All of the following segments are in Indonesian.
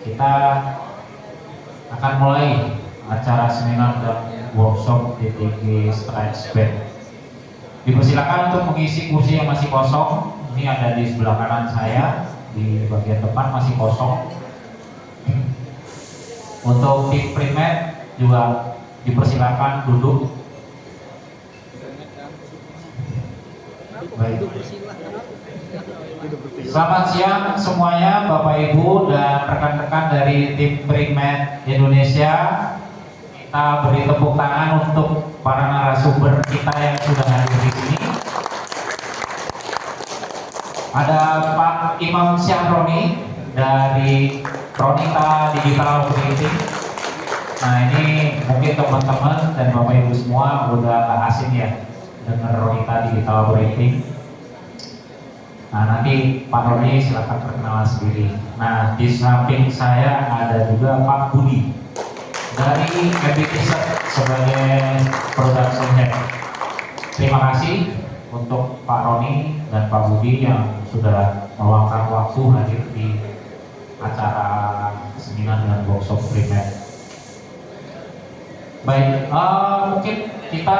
Kita akan mulai acara seminar dan workshop DTG Strikes Back. Dipersilakan untuk mengisi kursi yang masih kosong. Ini ada di sebelah kanan saya, di bagian depan masih kosong. Untuk tim primat juga dipersilakan duduk. Baik. Selamat siang semuanya, Bapak Ibu dan rekan-rekan dari tim primat Indonesia. Kita beri tepuk tangan untuk para narasumber kita yang sudah hadir di sini. Ada Pak Imam Syahroni dari Ronita Digital Printing. Nah, ini mungkin teman-teman dan Bapak Ibu semua udah gak asing ya dengan Ronita Digital Printing. Nah, nanti Pak Roni silakan perkenalan sendiri. Nah, di samping saya ada juga Pak Budi dari MBT sebagai production head. Terima kasih untuk Pak Roni dan Pak Budi yang sudah meluangkan waktu hadir di acara seminar dan workshop primat. Baik, mungkin kita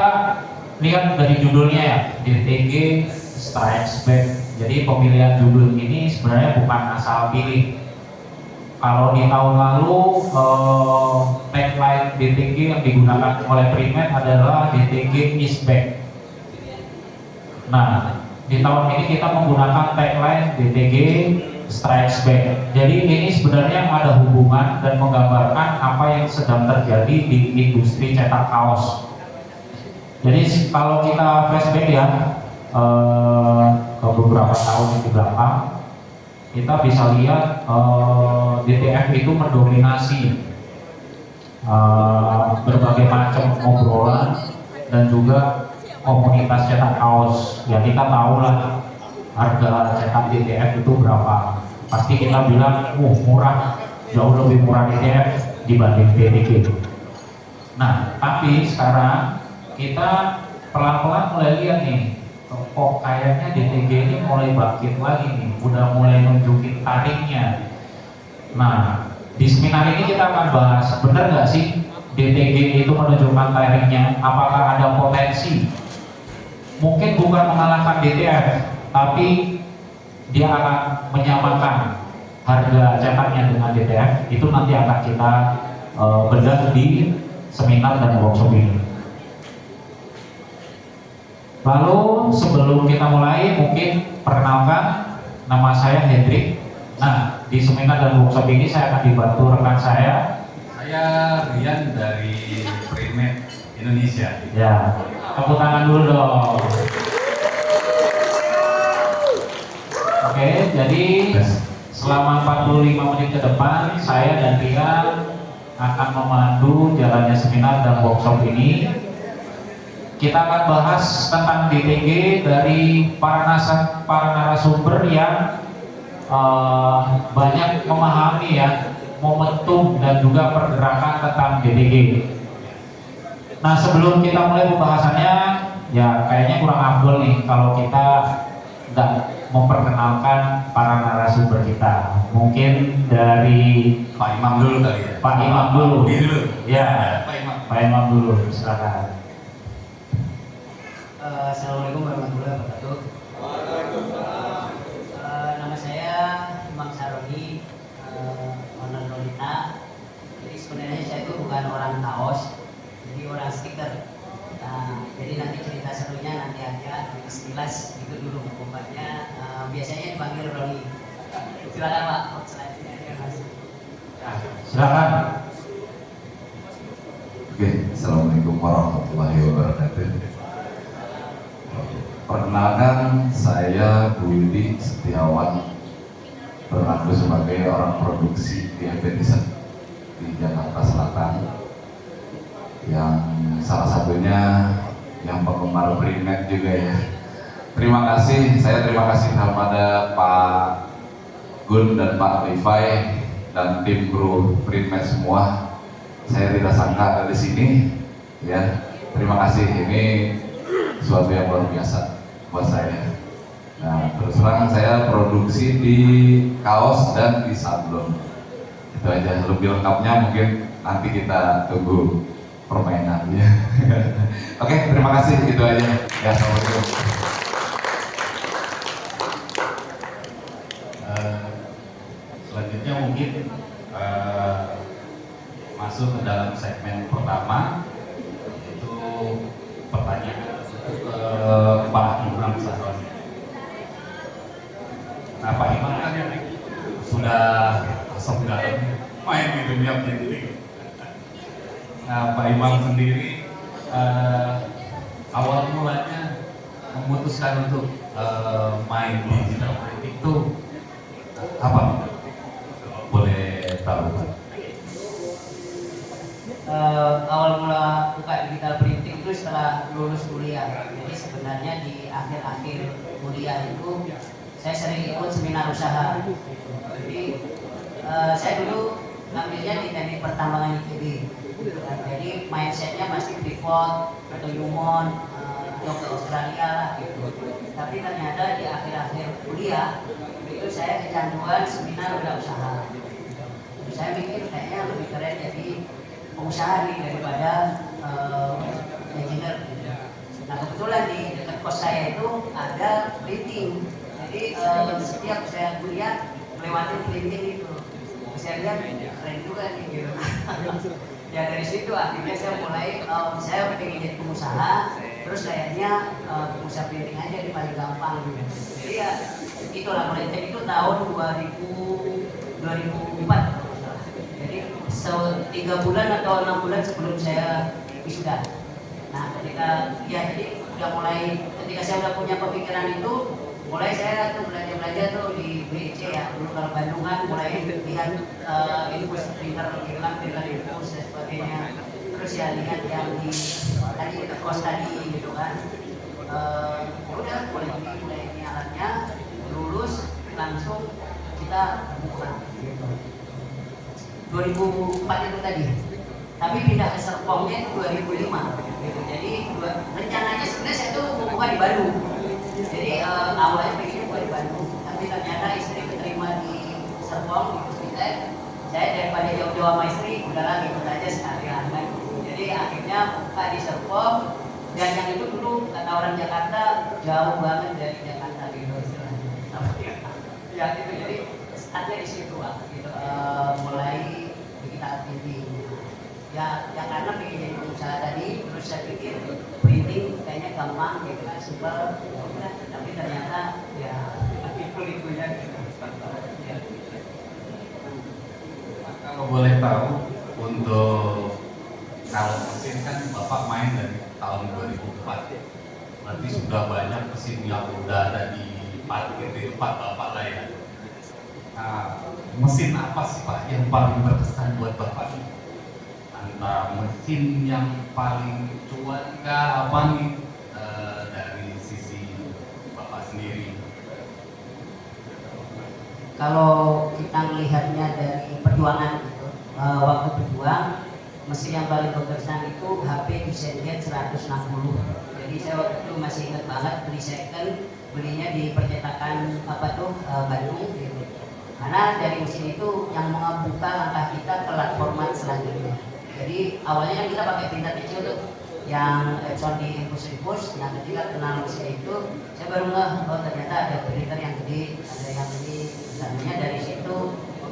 lihat dari judulnya ya, DTG Strikes Back. Jadi pemilihan judul ini sebenarnya bukan asal pilih. Kalau di tahun lalu tagline DTG yang digunakan oleh primat adalah DTG is back. Nah, di tahun ini kita menggunakan tagline DTG Strikes Back. Jadi ini sebenarnya ada hubungan dan menggambarkan apa yang sedang terjadi di industri cetak kaos. Jadi kalau kita flashback ya ke beberapa tahun di belakang, kita bisa lihat DTF itu mendominasi berbagai macam obrolan dan juga komunitas cetak kaos. Ya kita tahu lah harga cetak DTF itu berapa. Pasti kita bilang, murah, jauh lebih murah DTF dibanding DTG. Nah, tapi sekarang kita pelan-pelan mulai lihat nih, kok kayaknya DTG ini mulai bangkit lagi nih, udah mulai nunjukin taringnya. Nah, di seminar ini kita akan bahas, benar nggak sih DTG itu menunjukkan taringnya? Apakah ada potensi? Mungkin bukan mengalahkan DTF, tapi dia akan menyamakan harga cetaknya dengan DTF. Itu nanti akan kita bedah di seminar dan workshop ini. Lalu sebelum kita mulai, mungkin perkenalkan, nama saya Hendrik. Nah, di seminar dan workshop ini saya akan dibantu rekan saya. Saya Rian dari Primat Indonesia. Ya, tepuk tangan dulu dong. Oke, jadi selama 45 menit ke depan, saya dan Rian akan memandu jalannya seminar dan workshop ini. Kita akan bahas tentang DTG dari para narasumber yang banyak memahami ya momentum dan juga pergerakan tentang DTG. Nah, sebelum kita mulai pembahasannya, ya kayaknya kurang afdol nih kalau kita nggak memperkenalkan para narasumber kita. Mungkin dari Pak Imam dulu kali ya. Pak Imam dulu. Dulu. Ya, Pak Imam dulu, silakan. Assalamualaikum warahmatullahi wabarakatuh. Nama saya Imam Syahroni, owner Ronita. Jadi sebenarnya saya itu bukan orang kaos, jadi orang stiker. Nah, jadi nanti cerita serunya nanti aja di sekilas itu dulu pokoknya. Biasanya dipanggil Roni. Silakan Pak, selanjutnya ya Mas. Silakan. Oke, Assalamualaikum warahmatullahi wabarakatuh. Perkenalkan, saya Budi Setiawan, berlaku sebagai orang produksi di MBT di Jakarta Selatan, yang salah satunya yang penggemar Primat juga ya. Terima kasih kepada Pak Gun dan Pak Levi dan tim kru Primat semua. Saya tidak sangka ada di sini ya. Terima kasih, ini suatu yang luar biasa buat saya. Terus terang saya produksi di kaos dan di sablon. Itu aja, lebih lengkapnya mungkin nanti kita tunggu permainannya. Oke, terima kasih, itu aja. Ya, assalamualaikum. Selanjutnya mungkin masuk ke dalam segmen pertama, yaitu pertanyaan ke Pak Imam Sahroni. Nah, Pak Imam kan sudah masuk dalam main di dunia pendidikan. Nah, Pak Imam sendiri awal mulanya memutuskan untuk main di digital printing itu apa? Boleh tahu, Pak? Awal mula buka digital printing itu setelah lulus kuliah. Jadi sebenarnya di akhir-akhir kuliah itu saya sering ikut seminar usaha. Jadi saya dulu ngambilnya di teknik pertambangan ITB. Jadi mindsetnya masih Freeport atau Newmont atau ke Australia lah gitu. Tapi ternyata di akhir-akhir kuliah itu saya kecanduan seminar wirausaha. Saya mikir kayaknya lebih keren jadi pengusaha nih daripada engineer. Nah kebetulan di dekat kos saya itu ada printing. Jadi setiap saya kuliah melewati printing itu. Saya lihat keren juga nih gitu. Ya dari situ akhirnya saya mulai saya pengen jadi pengusaha. Terus kayaknya pengusaha printing aja di paling gampang gitu. Jadi ya itulah mulai itu tahun 2004. Jadi 3 bulan atau 6 bulan sebelum saya wisuda. Nah ketika ya jadi udah mulai ketika saya udah punya pemikiran itu, mulai saya tuh belajar tuh di BC ya, dulu kalau Bandung kan mulai lihat infus printer hilang, printer infus dan sebagainya. Terus ya lihat yang di tadi dekat kos tadi gitu kan. Udah mulai ini alatnya, lulus langsung kita buka gitu. 2004 itu tadi, tapi pindah ke Serpongnya itu 2005 gitu. Jadi rencananya sebenarnya saya tuh mau buka di Bandung. Jadi awalnya pengen buka di Bandung, tapi ternyata istri keterima di Serpong di Puspitec. Saya daripada jauh-jauh sama istri, udahlah ikut aja sekalian kan. Jadi akhirnya buka di Serpong, dan yang itu dulu kata orang Jakarta jauh banget dari Jakarta gitu istilahnya. Ya itu jadi startnya di situ gitu. Mulai digital printing ya karena pengen jadi pengusaha tadi, terus saya pikir printing kayaknya gampang gitu kan, simpel ya, tapi ternyata ya itu-itunya gitu. Ya. Kalau boleh tahu, untuk kalau mesin kan Bapak main dari tahun 2004, berarti sudah banyak mesin yang udah ada di parkir di tempat Bapak lah ya. Nah, mesin apa sih Pak yang paling berkesan buat Bapak nih? Antara mesin yang paling cuan kah apa nih dari sisi Bapak sendiri? Kalau kita melihatnya dari perjuangan gitu, waktu berjuang, mesin yang paling berkesan itu HP Design 160. Jadi saya waktu itu masih ingat banget beli second, belinya di percetakan Bandung gitu. Karena dari mesin itu yang membuka langkah kita ke platform selanjutnya. Jadi awalnya kan kita pakai printer kecil tuh, yang Epson di infus. Nah ketika kenal mesin itu, saya baru ngeh, oh ternyata ada printer yang gede, ada yang ini. Misalnya dari situ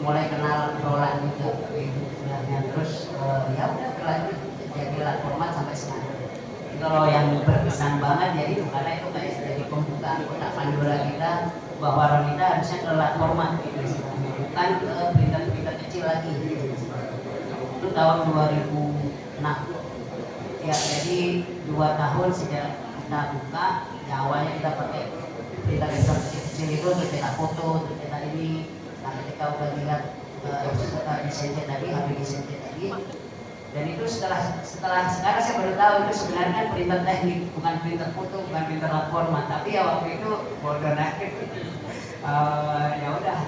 mulai kenal Roland juga, istilahnya. Terus ya udah berlanjut jadi platform sampai sekarang. Jadi kalau yang berkesan banget jadi karena itu kayak jadi pembukaan kotak Pandora kita, bahwa Ronita harusnya ke platform gitu, bukan ke printer kecil lagi. Itu tahun 2006 ya, jadi 2 tahun sejak kita buka ya. Awalnya kita pakai printer kecil itu untuk cetak foto, untuk cetak ini. Nah ketika udah lihat desain tadi, HP desain tadi, dan itu setelah sekarang saya baru tahu itu sebenarnya printer teknik, bukan printer foto, bukan printer platform. Tapi ya waktu itu bodoh naik ya udah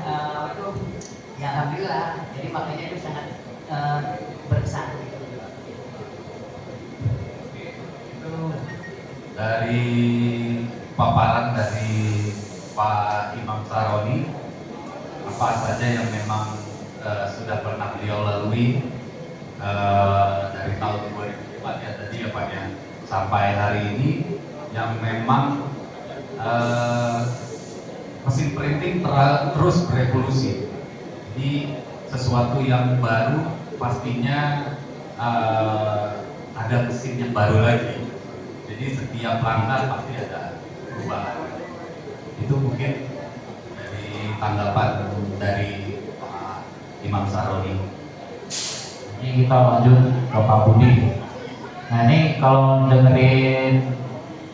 itu ya alhamdulillah. Jadi makanya itu sangat berkesan. Dari paparan dari Pak Imam Saroni apa saja yang memang sudah pernah beliau lalui dari tahun 2004 ya tadi ya Pak ya, sampai hari ini yang memang mesin printing terus berevolusi. Jadi sesuatu yang baru pastinya ada mesin yang baru lagi. Jadi setiap langkah pasti ada perubahan. Itu mungkin dari tanggapan dari Pak Imam Saroni. Ini kita lanjut ke Pak Budi. Nah ini kalau dengerin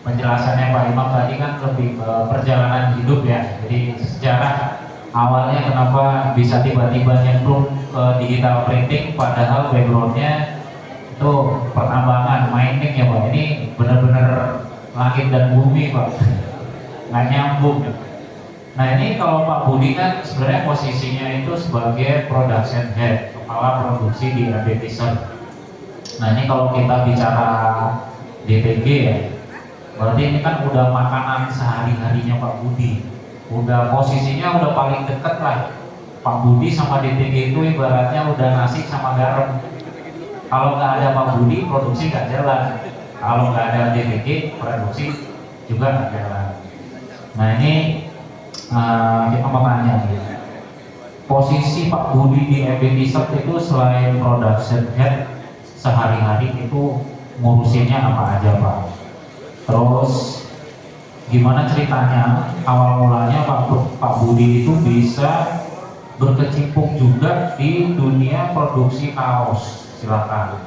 penjelasannya Pak Imam tadi kan lebih ke perjalanan hidup ya. Jadi sejarah awalnya kenapa bisa tiba-tiba nyemplung ke digital printing padahal backgroundnya itu pertambangan, mining ya Pak. Ini benar-benar langit dan bumi Pak, nggak nyambung. Nah ini kalau Pak Budi kan sebenarnya posisinya itu sebagai production head, kepala produksi di Embetition. Nah ini kalau kita bicara DTG ya, berarti ini kan udah makanan sehari-harinya Pak Budi. Udah posisinya udah paling dekat lah. Pak Budi sama DTG itu ibaratnya udah nasi sama garam. Kalau nggak ada Pak Budi, produksi nggak jalan. Kalau nggak ada DTG, produksi juga nggak jalan. Nah ini kita mau tanya nih. Posisi Pak Budi di Embetition itu selain production head, sehari-hari itu ngurusinnya apa aja Pak? Terus gimana ceritanya awal mulanya Pak Budi itu bisa berkecimpung juga di dunia produksi kaos? Silakan.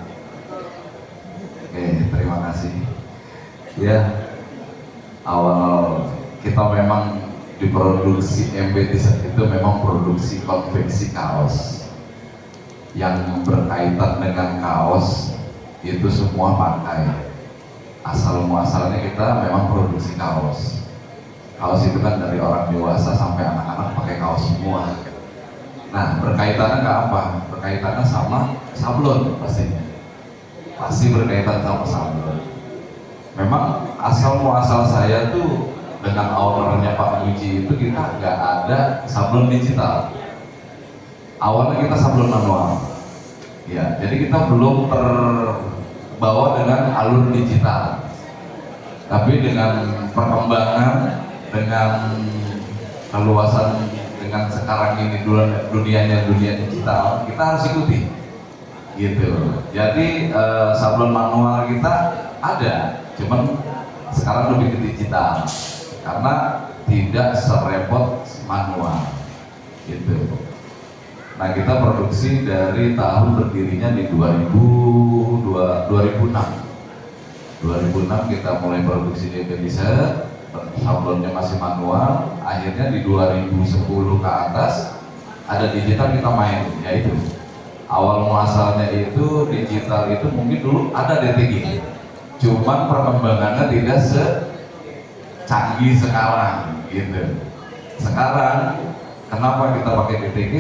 Oke, terima kasih. Ya, awal kita memang diproduksi Embetition itu memang produksi konveksi kaos yang berkaitan dengan kaos itu semua pakai. Asal muasalnya kita memang produksi kaos. Kaos itu kan dari orang dewasa sampai anak-anak pakai kaos semua. Nah, berkaitannya ke apa? Berkaitannya sama sablon pastinya. Pasti berkaitan sama sablon. Memang asal muasal saya tuh dengan ownernya Pak Muji itu kita nggak ada sablon digital. Awalnya kita sablon manual. Ya, jadi kita belum terbawa dengan alur digital. Tapi dengan perkembangan, dengan keluasan, dengan sekarang ini dunia digital, kita harus ikuti. Gitu. Jadi sablon manual kita ada, cuman sekarang lebih ke digital karena tidak serepot manual. Gitu. Nah kita produksi dari tahun berdirinya di 2006 kita mulai produksi di Embetition, sablonnya masih manual. Akhirnya di 2010 ke atas ada digital, kita main, yaitu awal muasalnya itu digital itu mungkin dulu ada DTG, cuman perkembangannya tidak secanggih sekarang gitu. Sekarang kenapa kita pakai DTG?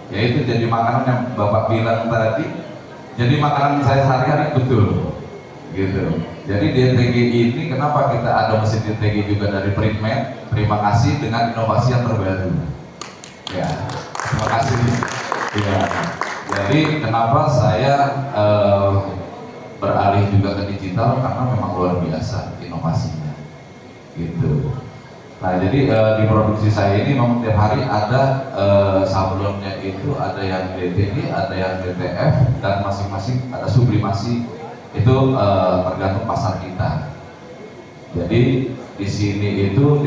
Yaitu jadi makanan yang Bapak bilang tadi, jadi makanan saya sehari-hari, betul gitu. Jadi DTG ini kenapa kita ada mesin DTG juga dari Printmed? Terima kasih dengan inovasi yang terbaru. Ya, terima kasih. Ya, jadi kenapa saya beralih juga ke digital, karena memang luar biasa inovasinya gitu. Nah jadi di produksi saya ini memang tiap hari ada sablonnya itu, ada yang DTG, ada yang DTF, dan masing-masing ada sublimasi, itu tergantung pasar kita. Jadi di sini itu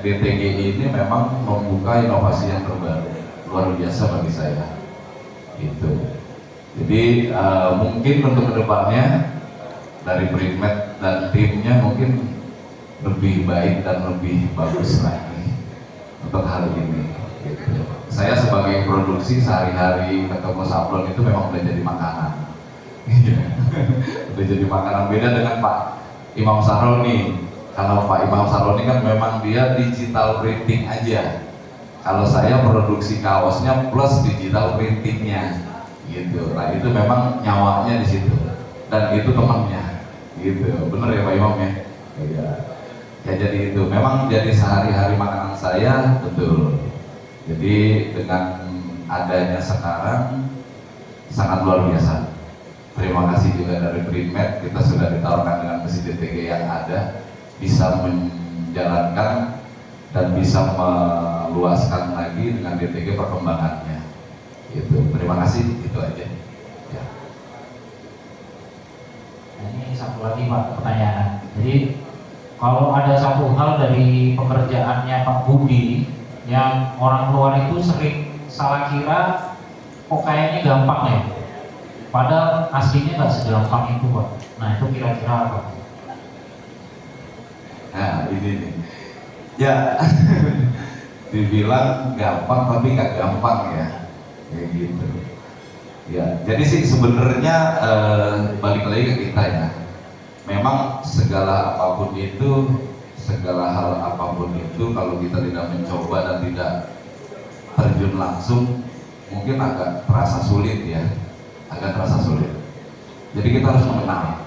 DTG ini memang membuka inovasi yang terbaru, luar biasa bagi saya gitu. Jadi mungkin untuk kedepannya dari Printmed dan timnya mungkin lebih baik dan lebih bagus lagi untuk hal ini gitu. Saya sebagai produksi sehari-hari ketemu sablon itu memang udah jadi makanan. Udah jadi makanan, beda dengan Pak Imam Saroni. Kalau Pak Imam Saroni kan memang dia digital printing aja. Kalau saya produksi kaosnya plus digital printingnya gitu. Nah itu memang nyawanya di situ, dan itu temannya gitu. Bener ya Pak Imam ya? Iya. Ya jadi itu memang jadi sehari-hari makanan saya, betul. Jadi dengan adanya sekarang sangat luar biasa. Terima kasih juga dari Primed, kita sudah ditawarkan dengan mesin DTG yang ada, bisa menjalankan dan bisa meluaskan lagi dengan DTG perkembangannya. Itu. Terima kasih, itu aja. Ya. Nah, ini satu lagi Pak pertanyaan. Jadi kalau ada satu hal dari pekerjaannya Pak Budi yang orang luar itu sering salah kira, kok kayaknya gampang ya, padahal aslinya nggak segampang itu Pak. Nah itu kira-kira apa? Nah ini nih, ya dibilang gampang tapi nggak gampang ya, kayak gitu. Ya, jadi sih sebenarnya balik lagi ke kita ya. Memang segala apapun itu, segala hal apapun itu, kalau kita tidak mencoba dan tidak terjun langsung, mungkin agak terasa sulit ya, agak terasa sulit. Jadi kita harus mengenal,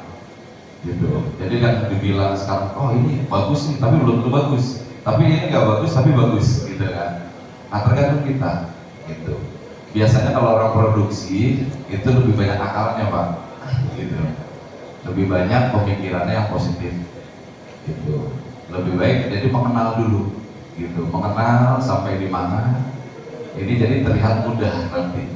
gitu. Jadi kan dibilang sekarang, oh ini bagus nih, tapi belum tentu bagus. Tapi ini nggak bagus, tapi bagus, gitu kan. Nah tergantung kita, gitu. Biasanya kalau orang produksi itu lebih banyak akalnya Pak, gitu. Lebih banyak pemikirannya yang positif, gitu. Lebih baik jadi mengenal dulu, gitu. Mengenal sampai di mana. Ini jadi terlihat mudah nanti.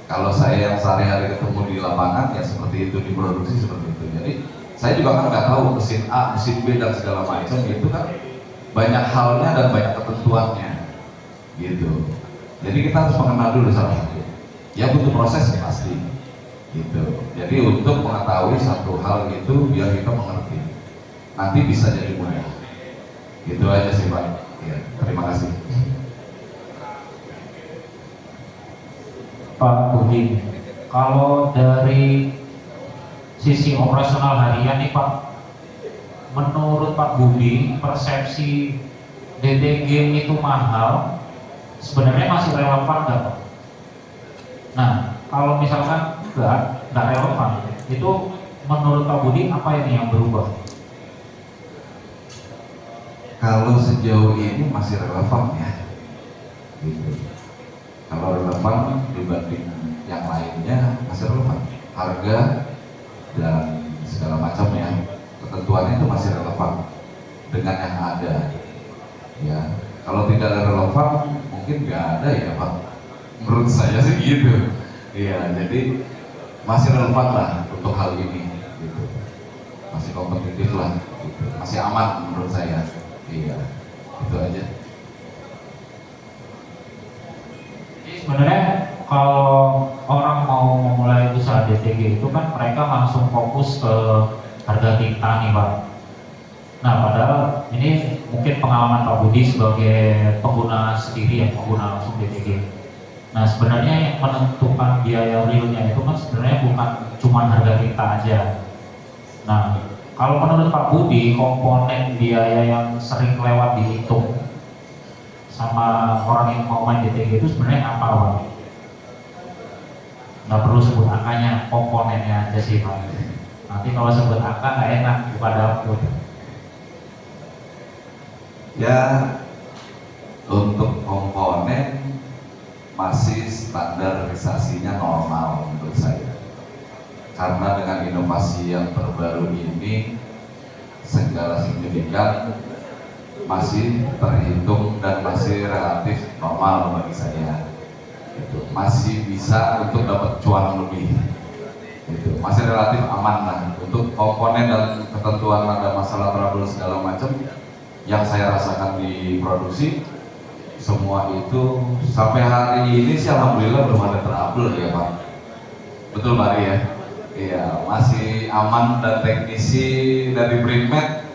Kalau saya yang sehari-hari ketemu di lapangan ya seperti itu, di produksi seperti itu. Jadi saya juga kan nggak tahu mesin A, mesin B dan segala macam itu kan banyak halnya dan banyak ketentuannya, gitu. Jadi kita harus mengenal dulu salah satu. Ya butuh proses ya pasti, gitu. Jadi untuk mengetahui satu hal itu biar kita mengerti, nanti bisa jadi mudah. Gitu aja sih Pak. Ya, terima kasih. Pak Budi, kalau dari sisi operasional harian nih Pak, menurut Pak Budi persepsi DTG itu mahal sebenarnya masih relevan nggak Pak? Nah kalau misalkan nggak relevan, itu menurut Pak Budi apa ini yang berubah? Kalau sejauh ini masih relevan ya, gitu. Kalau relevan dibanding yang lainnya masih relevan, harga dan segala macam ya, ketentuannya itu masih relevan dengan yang ada. Ya, kalau tidak relevan mungkin nggak ada ya Pak. Menurut saya sih gitu. Iya, jadi masih relevan lah untuk hal ini, gitu. Masih kompetitif lah, gitu. Masih aman menurut saya. Iya, itu aja. Jadi sebenarnya kalau orang mau memulai usaha DTG itu kan mereka langsung fokus ke harga tinta nih Pak. Nah padahal ini mungkin pengalaman Pak Budi sebagai pengguna sendiri ya, pengguna langsung DTG. Nah sebenarnya yang menentukan biaya realnya itu kan sebenarnya bukan cuma harga tinta aja. Nah kalau menurut Pak Budi, komponen biaya yang sering lewat dihitung sama orang yang mau main DTG itu sebenarnya apa Pak? Nggak perlu sebut angkanya, komponennya aja sih Pak. Nanti kalau sebut angka nggak enak buka dapur. Ya, untuk komponen masih standarisasinya normal menurut saya. Karena dengan inovasi yang terbaru ini segala signifikan masih terhitung dan masih relatif normal bagi saya. Gitu. Masih bisa untuk dapat cuan lebih. Gitu. Masih relatif aman lah. Untuk komponen dan ketentuan ada masalah trouble segala macam yang saya rasakan di produksi, semua itu sampai hari ini sih alhamdulillah belum ada trouble ya Pak. Betul Pak Ari ya? Iya, masih aman dan teknisi dari Primed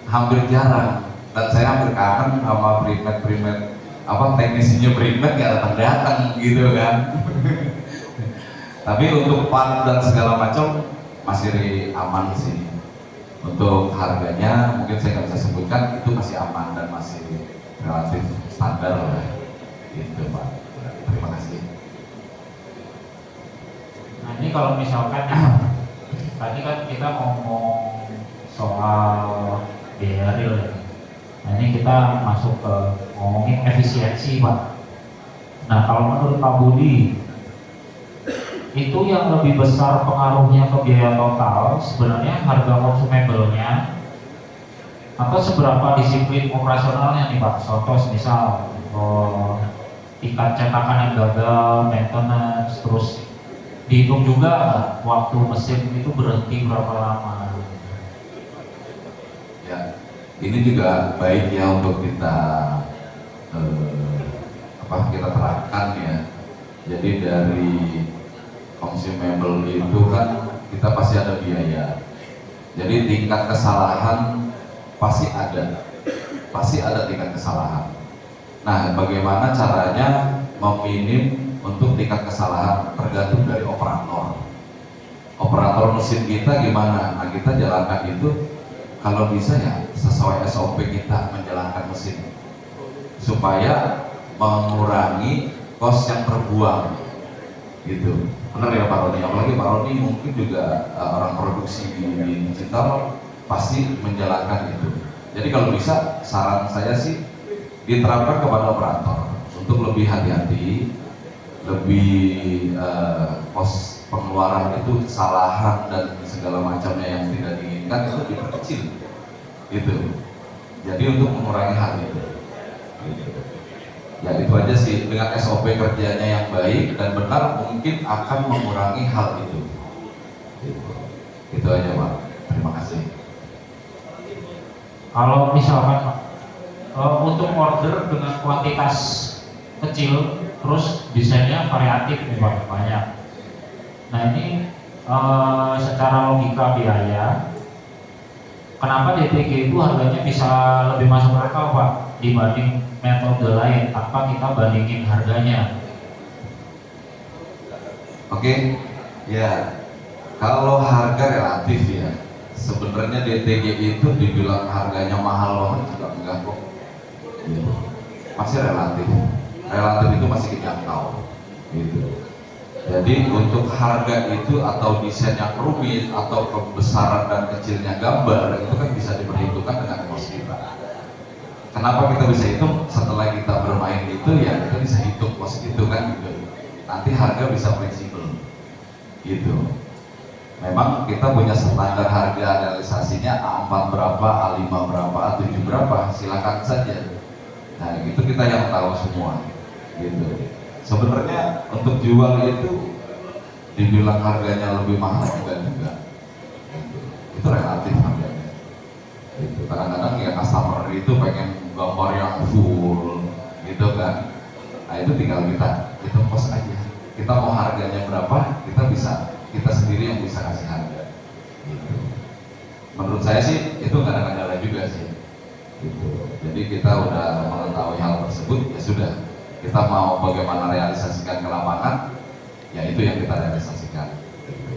hampir jarang. Dan saya hampir kangen sama Primed apa teknisinya Primed nggak datang gitu kan. Tapi untuk part dan segala macam masih aman sih. Untuk harganya mungkin saya nggak bisa sebutkan, itu masih aman dan masih relatif standar lah. Gitu Pak. Terima kasih. Nah ini kalau misalkan tadi kan kita ngomong soal biaya real ya. Nah ini kita masuk ke ngomongin efisiensi Pak. Nah kalau menurut Pak Budi, itu yang lebih besar pengaruhnya ke biaya total sebenarnya harga consumable-nya atau seberapa disiplin operasionalnya nih Pak? Contoh misal tingkat cetakan yang gagal, maintenance, terus dihitung juga waktu mesin itu berhenti berapa lama. Ya, ini juga baik ya untuk kita kita terapkan ya. Jadi dari consumable itu kan kita pasti ada biaya. Jadi tingkat kesalahan pasti ada tingkat kesalahan. Nah, bagaimana caranya meminim untuk tingkat kesalahan tergantung dari operator. Operator mesin kita gimana? Nah, kita jalankan itu kalau bisa ya sesuai SOP kita menjalankan mesin supaya mengurangi kos yang terbuang gitu. Benar ya Pak Roni? Apalagi Pak Roni mungkin juga orang produksi di digital pasti menjalankan itu. Jadi kalau bisa saran saya sih diterapkan kepada operator untuk lebih hati-hati, lebih kos pengeluaran itu kesalahan dan segala macamnya yang tidak diinginkan itu diperkecil gitu. Jadi untuk mengurangi hal itu gitu. Ya itu aja sih, dengan SOP kerjanya yang baik dan benar mungkin akan mengurangi hal itu gitu. Itu aja Pak, terima kasih. Kalau misalkan untuk order dengan kuantitas kecil terus desainnya variatif nih Pak, banyak. Nah ini secara logika biaya, kenapa DTG itu harganya bisa lebih masuk akal Pak dibanding metode lain tanpa kita bandingin harganya? Oke, ya kalau harga relatif ya, sebenarnya DTG itu dibilang harganya mahal banget juga enggak kok. Gitu. Masih relatif itu masih kejangkau gitu. Jadi untuk harga itu atau desain yang rumit atau kebesaran dan kecilnya gambar itu kan bisa diperhitungkan dengan kos kita. Kenapa kita bisa hitung? Setelah kita bermain itu ya kita bisa hitung kos itu kan gitu. Nanti harga bisa fleksibel gitu. Memang kita punya standar harga realisasinya A4 berapa, A5 berapa, A7 berapa, silakan saja. Nah itu kita yang tahu semua gitu. Sebenarnya untuk jual itu dibilang harganya lebih mahal juga gitu. Itu relatif harganya gitu. Kadang-kadang ya customer itu pengen gambar yang full gitu kan. Nah itu tinggal kita post aja, kita mau harganya berapa, kita sendiri yang bisa kasih harga gitu. Menurut saya sih itu nggak ada kendala juga sih gitu. Jadi kita udah mengetahui hal tersebut, ya sudah, kita mau bagaimana realisasikan ke lapangan, ya itu yang kita realisasikan gitu.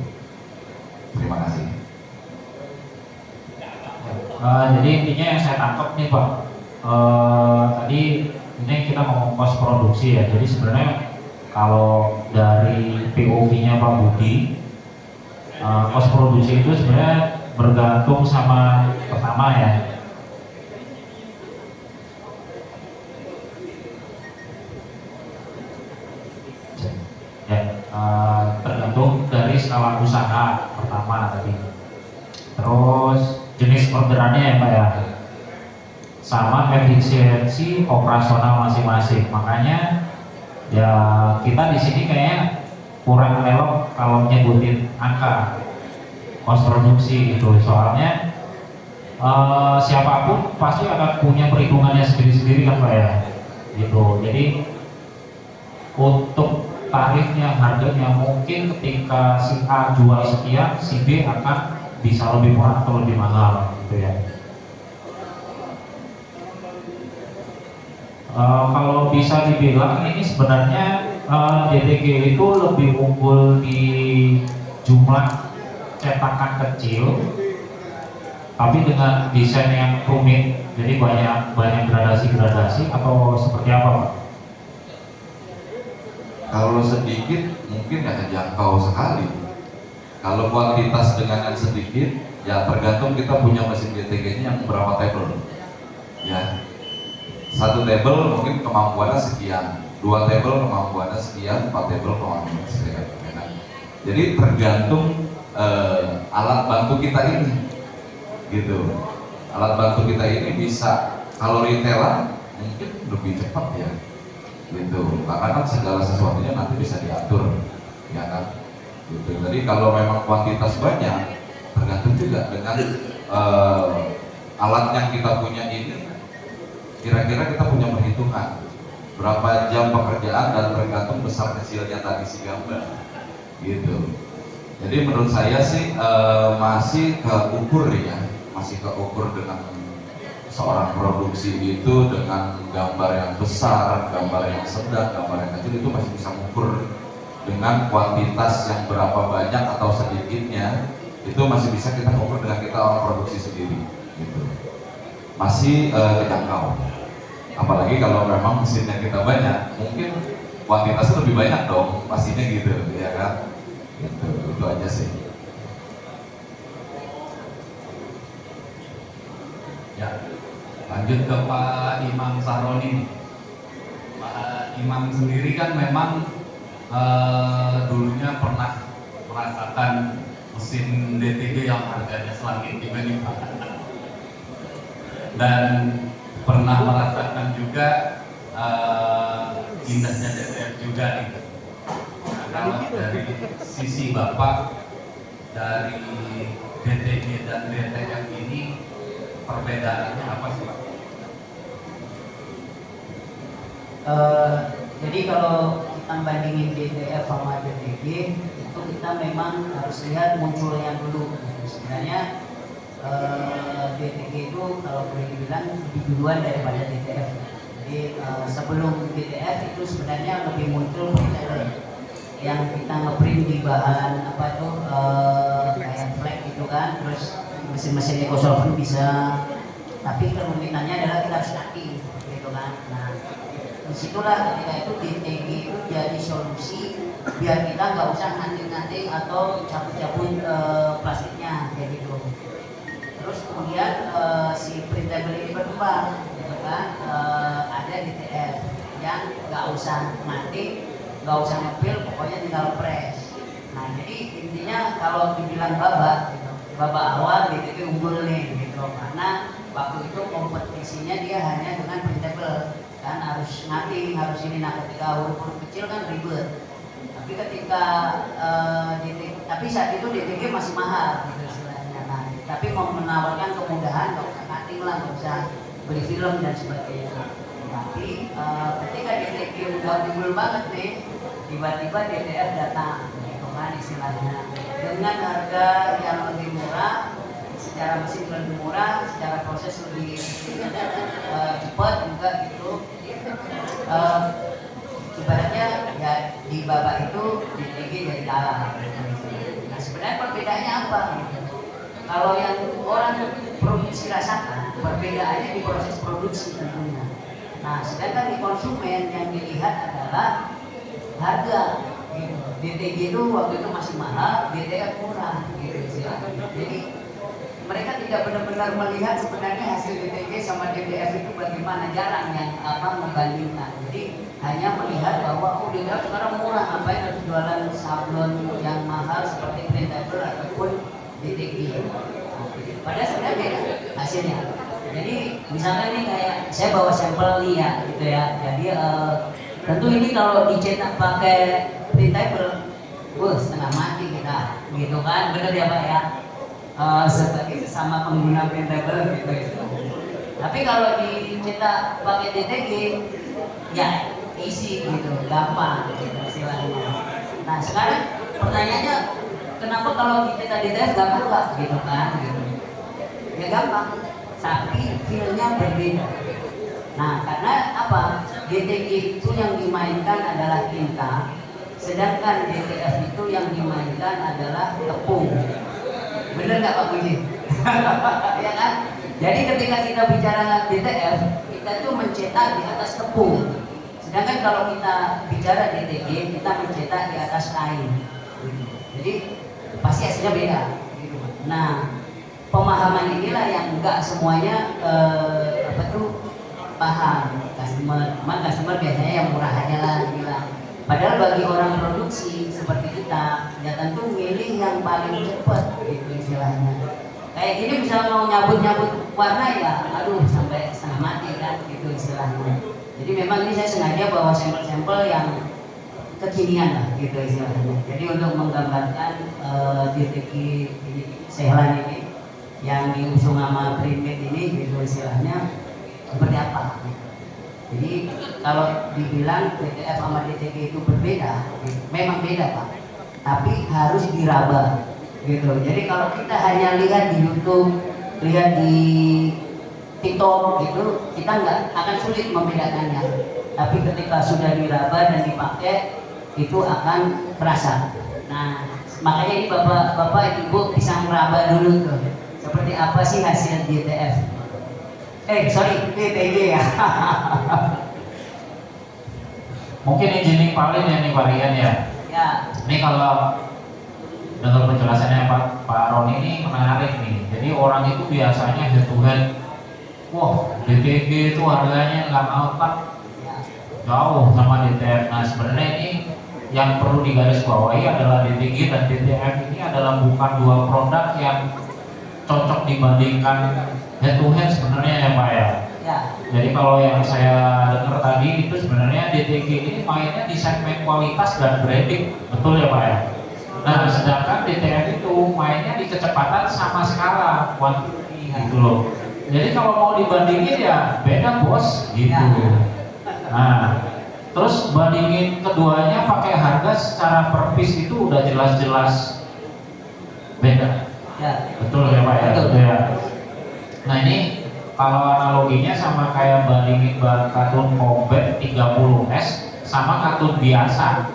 Terima kasih. Jadi intinya yang saya tangkap nih Pak, tadi ini kita ngomong kos produksi ya. Jadi sebenarnya kalau dari POV-nya Pak Budi, kos produksi itu sebenarnya bergantung sama pertama ya, tergantung dari skala usaha pertama tadi, terus jenis orderannya ya Pak ya, sama efisiensi operasional masing-masing. Makanya ya kita di sini kayaknya kurang elok kalau nyebutin angka kos produksi gitu, soalnya siapapun pasti akan punya perhitungannya sendiri-sendiri kan Pak ya gitu. Jadi untuk tarifnya, harganya mungkin ketika si A jual sekian, si B akan bisa lebih murah atau lebih mahal gitu ya. Kalau bisa dibilang ini sebenarnya DTG itu lebih unggul di jumlah cetakan kecil, tapi dengan desain yang rumit, jadi banyak gradasi-gradasi, atau seperti apa Pak? Kalau sedikit mungkin ya jangkau sekali. Kalau kuantitas dengan yang sedikit Ya tergantung kita punya mesin DTG-nya yang berapa table. Ya, satu table mungkin kemampuannya sekian, 2 table kemampuannya sekian, 4 table kemampuannya sekian. Ya kan? Jadi tergantung alat bantu kita ini, gitu. Alat bantu kita ini bisa, kalau retailan mungkin lebih cepat ya, gitu. Karena kan segala sesuatunya nanti bisa diatur, ya kan. Gitu. Jadi kalau memang kuantitas banyak, tergantung juga dengan alat yang kita punya ini. Kira-kira kita punya perhitungan berapa jam pekerjaan dan tergantung besar kecilnya tadi si gambar, gitu. Jadi menurut saya sih masih keukur ya, masih keukur dengan seorang produksi itu dengan gambar yang besar, gambar yang sedang, gambar yang kecil itu masih bisa mengukur dengan kuantitas yang berapa banyak atau sedikitnya, itu masih bisa kita ukur dengan kita orang produksi sendiri, gitu. Masih kejangkau. Apalagi kalau memang mesinnya kita banyak, mungkin kuantitasnya lebih banyak dong, pastinya gitu, ya kan? Gitu, itu aja sih. Ya, lanjut ke Pak Imam Sahroni. Pak Imam sendiri kan memang dulunya pernah merasakan mesin DTG yang harganya selangit juga nih Pak. Dan pernah merasakan juga indahnya DTF juga nih. Nah, kalau dari sisi Bapak, dari DTG dan DTF ini perbedaannya apa sih Pak? Jadi kalau kita bandingin DTF sama DTG, itu kita memang harus lihat munculnya dulu. Sebenarnya DTG itu kalau boleh dibilang lebih duluan daripada DTF. Jadi sebelum DTF itu sebenarnya lebih muncul printer yang kita ngeprint di bahan apa tuh kayak flag gitu kan, terus mesin-mesin EcoSolvent bisa, tapi kerumitannya adalah kita harus cutting gitu kan. Nah disitulah ketika itu DTG itu jadi solusi biar kita nggak usah nganting-nganting atau cabut-cabut plastiknya kayak gitu. Terus kemudian si printable ini berkembang, gitu kan? Ada DTF yang nggak usah nganting, nggak usah ngepil, pokoknya tinggal press. Nah jadi intinya kalau dibilang babak, gitu, babak awal DTG unggul nih, gitu, karena waktu itu kompetisinya dia hanya dengan printable, kan harus nganting, harus ini. Nah ketika huruf-huruf kecil kan ribet. Tapi ketika tapi saat itu DTG masih mahal, gitu istilahnya. Nah, tapi mau menawarkan kemudahan, nggak usah cutting lah, nggak usah beli film dan sebagainya. Tapi ketika DTG udah unggul banget nih, tiba-tiba DTF datang, gitu kan istilahnya, dengan harga yang lebih murah, secara mesin lebih murah, secara proses lebih cepat juga gitu. Ibaratnya ya di babak itu DTG jadi kalah. Nah sebenarnya perbedaannya apa? Kalau yang orang produksi rasakan, perbedaannya di proses produksi tentunya. Nah sedangkan di konsumen yang dilihat adalah harga. Gitu. DTG itu waktu itu masih mahal, DTF murah. Gitu. Jadi mereka tidak benar-benar melihat sebenarnya hasil DTG sama DTF itu bagaimana, jarang yang membandingkan. Jadi hanya melihat bahwa DTF sekarang murah, ngapain harus jualan sablon yang mahal seperti printable ataupun DTG. Padahal sebenarnya beda hasilnya. Jadi misalkan nih kayak saya bawa sampel nih ya, gitu ya. Jadi tentu ini kalau dicetak pakai printable, setengah mati kita, gitu kan, bener ya Pak ya. Sebagai sesama pengguna printable gitu. Tapi kalau dicetak pakai DTG, ya easy gitu, gampang gitu istilahnya. Nah sekarang pertanyaannya, kenapa kalau dicetak DTF gampang lah gitu kan? Gitu. Ya gampang, tapi feel-nya berbeda. Nah karena apa? DTG itu yang dimainkan adalah tinta, sedangkan DTF itu yang dimainkan adalah tepung. Bener nggak Pak Puji? Ya kan? Jadi ketika kita bicara DTF, kita tuh mencetak di atas tepung. Sedangkan kalau kita bicara DTG, kita mencetak di atas kain. Jadi pasti hasilnya beda. Nah, pemahaman inilah yang enggak semuanya apa tuh paham. Customer biasanya yang murah aja lah bilang. Padahal bagi orang produksi seperti kita, ya tentu milih yang paling cepat gitu istilahnya. Kayak gini misalnya mau nyabut warna ya, aduh sampai setengah mati kan gitu istilahnya. Jadi memang ini saya sengaja bawa sampel-sampel yang kekinian lah gitu istilahnya. Jadi untuk menggambarkan DTG ini, Sehlan ini yang diusung sama Primit ini gitu istilahnya seperti apa gitu. Jadi kalau dibilang DTF sama DTG itu berbeda, gitu. Memang beda Pak, tapi harus diraba gitu. Jadi kalau kita hanya lihat di YouTube, lihat di TikTok gitu, kita nggak akan sulit membedakannya. Tapi ketika sudah diraba dan dipakai, itu akan terasa. Nah, makanya ini bapak ibu bisa meraba dulu tuh. Seperti apa sih hasil DTF? DTG ya. Mungkin engineering paling ya nih varian ya. Ya. Ini kalau dengar penjelasannya Pak Roni ini menarik nih. Jadi orang itu biasanya head to head, wah DTG itu harganya nggak mau Pak, jauh sama DTF. Nah sebenarnya ini yang perlu digarisbawahi adalah DTG dan DTF ini adalah bukan dua produk yang cocok dibandingkan head to head sebenarnya ya Pak ya. Ya. Jadi kalau yang saya dengar tadi itu sebenarnya DTG ini mainnya di segmen kualitas dan branding, betul ya Pak ya? Nah sedangkan DTF itu mainnya di kecepatan sama skala quantity gitu loh. Jadi kalau mau dibandingin ya beda bos gitu. Nah terus bandingin keduanya pakai harga secara per piece itu udah jelas-jelas beda. Ya. Betul ya Pak ya? Betul ya. Nah ini kalau analoginya sama kayak bandingin kartun Combat 30S sama kartun biasa,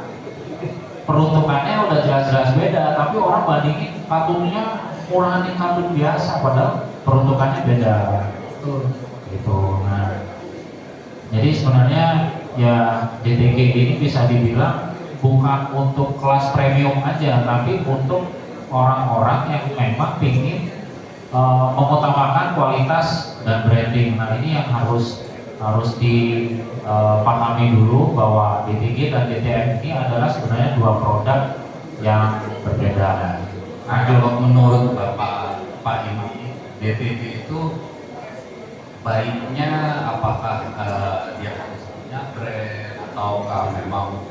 peruntukannya udah jelas-jelas beda, tapi orang bandingin kartunnya murahin kartun biasa padahal peruntukannya beda. Gitu. Nah, jadi sebenarnya ya DTG ini bisa dibilang bukan untuk kelas premium aja, tapi untuk orang-orang yang memang ingin mengutamakan kualitas dan branding. Nah ini yang harus dipahami dulu bahwa DTG dan DTF ini adalah sebenarnya dua produk yang berbeda. Nah kalau menurut Pak ini DTG itu baiknya apakah dia harus punya brand ataukah memang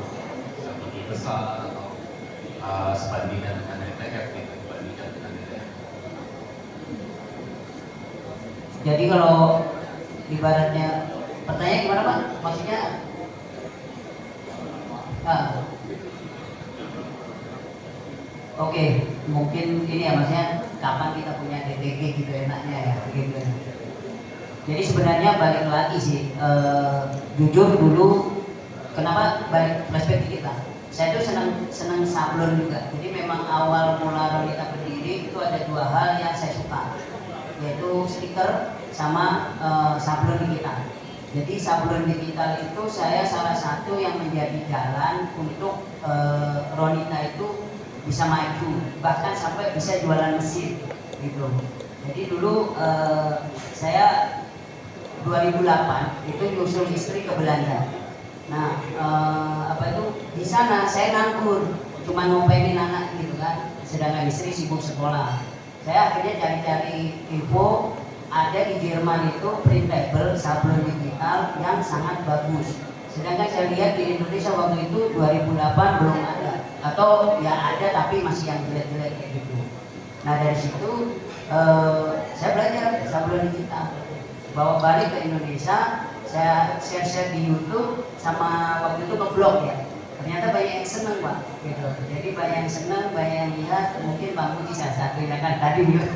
lebih besar atau sebandingkan dengan DTF gitu, dibandingkan dengan DTF? Jadi kalau ibaratnya pertanyaan gimana Pak? Maksudnya oke, mungkin ini ya maksudnya kapan kita punya DTG gitu enaknya ya gitu. Jadi sebenarnya balik lagi sih, jujur dulu kenapa balik flashback dikit lah. Saya tuh senang sablon juga. Jadi memang awal mula Ronita berdiri itu ada dua hal yang saya suka, yaitu stiker sama sablon digital. Jadi sablon digital itu saya salah satu yang menjadi jalan untuk Ronita itu bisa maju, bahkan sampai bisa jualan mesin gitu. Jadi dulu saya 2008 itu nyusul istri ke Belanda. Nah di sana saya nganggur, cuma ngopenin anak gitu kan, sedangkan istri sibuk sekolah. Saya akhirnya cari-cari info, ada di Jerman itu printable sablon digital yang sangat bagus. Sedangkan saya lihat di Indonesia waktu itu 2008 belum ada, atau ya ada tapi masih yang jelek-jelek kayak gitu. Nah dari situ saya belajar sablon digital. Bawa balik ke Indonesia, saya share di YouTube sama waktu itu ngeblog ya. Ternyata banyak yang seneng Pak, gitu. Jadi banyak yang seneng, banyak yang lihat. Mungkin Bang Puji salah satu yang kan tadi bilang.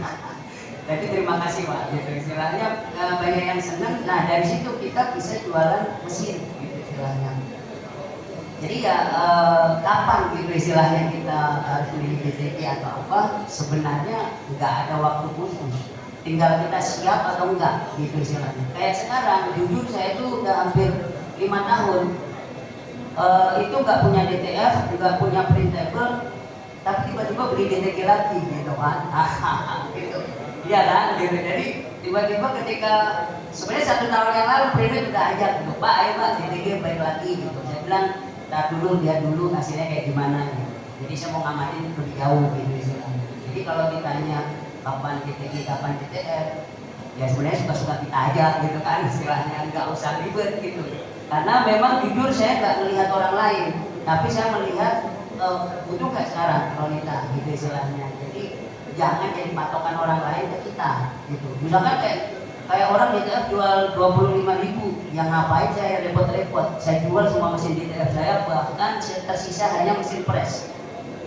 Jadi terima kasih Pak, gitu istilahnya banyak yang seneng. Nah dari situ kita bisa jualan mesin, gitu istilahnya. Jadi ya kapan gitu istilahnya kita harus beli DTG atau apa? Sebenarnya nggak ada waktu khusus. Tinggal kita siap atau enggak gitu istilahnya. Kayak sekarang, jujur saya tuh udah hampir 5 tahun itu nggak punya DTF, juga punya printable, tapi tiba-tiba beli DTG lagi gitu kan. Gitu. Iya kan, gitu. Jadi tiba-tiba ketika sebenarnya 1 tahun yang lalu Primet udah ajak gitu, Pak, ayo Pak, DTG baik lagi gitu. Saya bilang, lihat dulu hasilnya kayak gimana gitu. Jadi saya mau ngamatin lebih jauh gitu istilahnya. Jadi kalau ditanya kapan DTG, kapan DTF, ya sebenarnya suka-suka kita aja gitu kan istilahnya, nggak usah ribet gitu. Karena memang jujur saya nggak melihat orang lain, tapi saya melihat butuh nggak sekarang Ronita gitu istilahnya. Jadi jangan jadi patokan orang lain ke kita gitu. Misalkan kayak orang DTF jual 25.000, yang ngapain saya repot-repot? Saya jual semua mesin DTF saya, bahkan tersisa hanya mesin press.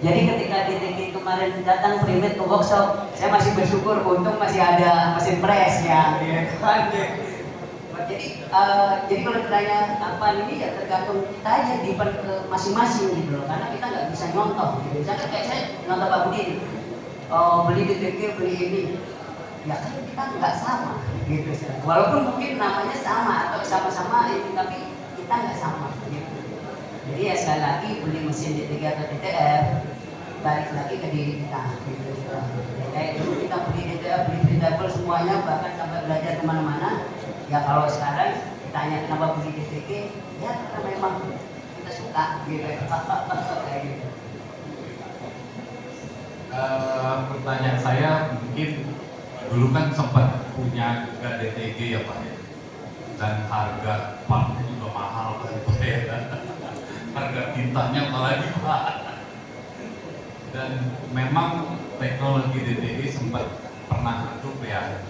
Jadi ketika DTG kemarin datang Primet ke workshop, saya masih bersyukur untung masih ada mesin press ya, gitu kan. Jadi kalau ditanya apa ini ya tergantung kita aja di masing-masing gitu loh, karena kita nggak bisa nyontoh gitu. Misalkan kayak saya nyontoh Pak Budi ini, beli DTG, beli ini, ya kan kita nggak sama gitu. Walaupun mungkin namanya sama atau sama-sama ini, tapi kita nggak sama gitu. Jadi ya sekali lagi beli mesin DTG atau DTF balik lagi ke diri kita gitu. Ya, kayak dulu kita beli DTF, beli printable semuanya, bahkan sampai belajar kemana-mana. Ya kalau sekarang ditanya kenapa beli DTG, ya karena memang kita suka gitu. Kayak gitu. Pertanyaan saya mungkin dulu kan sempat punya juga DTG ya Pak ya, dan harga partnya juga mahal kan Pak ya, harga tintanya apalagi Pak. Dan memang teknologi DTG sempat pernah redup ya,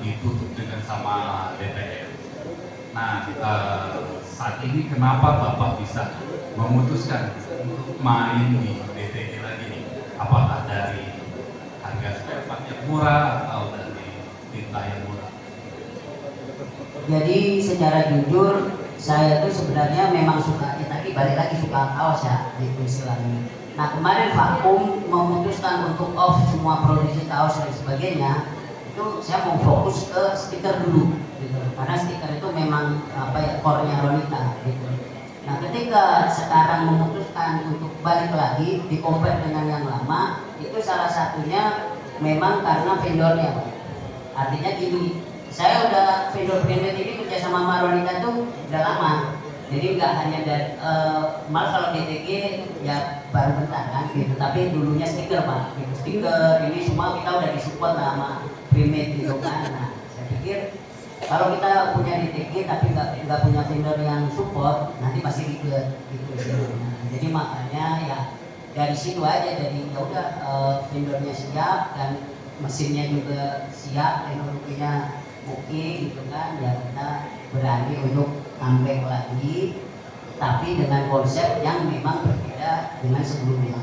ditutup dengan sama DTF. Nah saat ini kenapa Bapak bisa memutuskan untuk main di DTG lagi nih? Apakah dari harga spare part yang murah atau dari tinta yang murah? Jadi secara jujur saya tuh sebenarnya memang suka, tadi balik lagi suka kaos ya gitu istilahnya. Nah kemarin Vakum memutuskan untuk off semua produksi kaos dan sebagainya, itu saya mau fokus ke stiker dulu gitu. Karena stiker itu memang apa ya, core-nya Ronita gitu. Nah ketika sekarang memutuskan untuk balik lagi di compare dengan yang lama, itu salah satunya memang karena vendornya Pak. Artinya gini, saya udah vendor ini kerja sama Ronita tuh udah lama. Jadi nggak hanya dari malah kalau DTG ya baru bentar kan gitu, tapi dulunya stiker Pak gitu. Stiker ini semua kita udah disupport sama Primet gitu kan. Nah saya pikir kalau kita punya DTG tapi nggak punya vendor yang support, nanti pasti ribet gitu. Nah, jadi makanya ya dari situ aja, dari ya udah vendornya siap dan mesinnya juga siap, teknologinya oke gitu kan, ya kita berani untuk comeback lagi, tapi dengan konsep yang memang berbeda dengan sebelumnya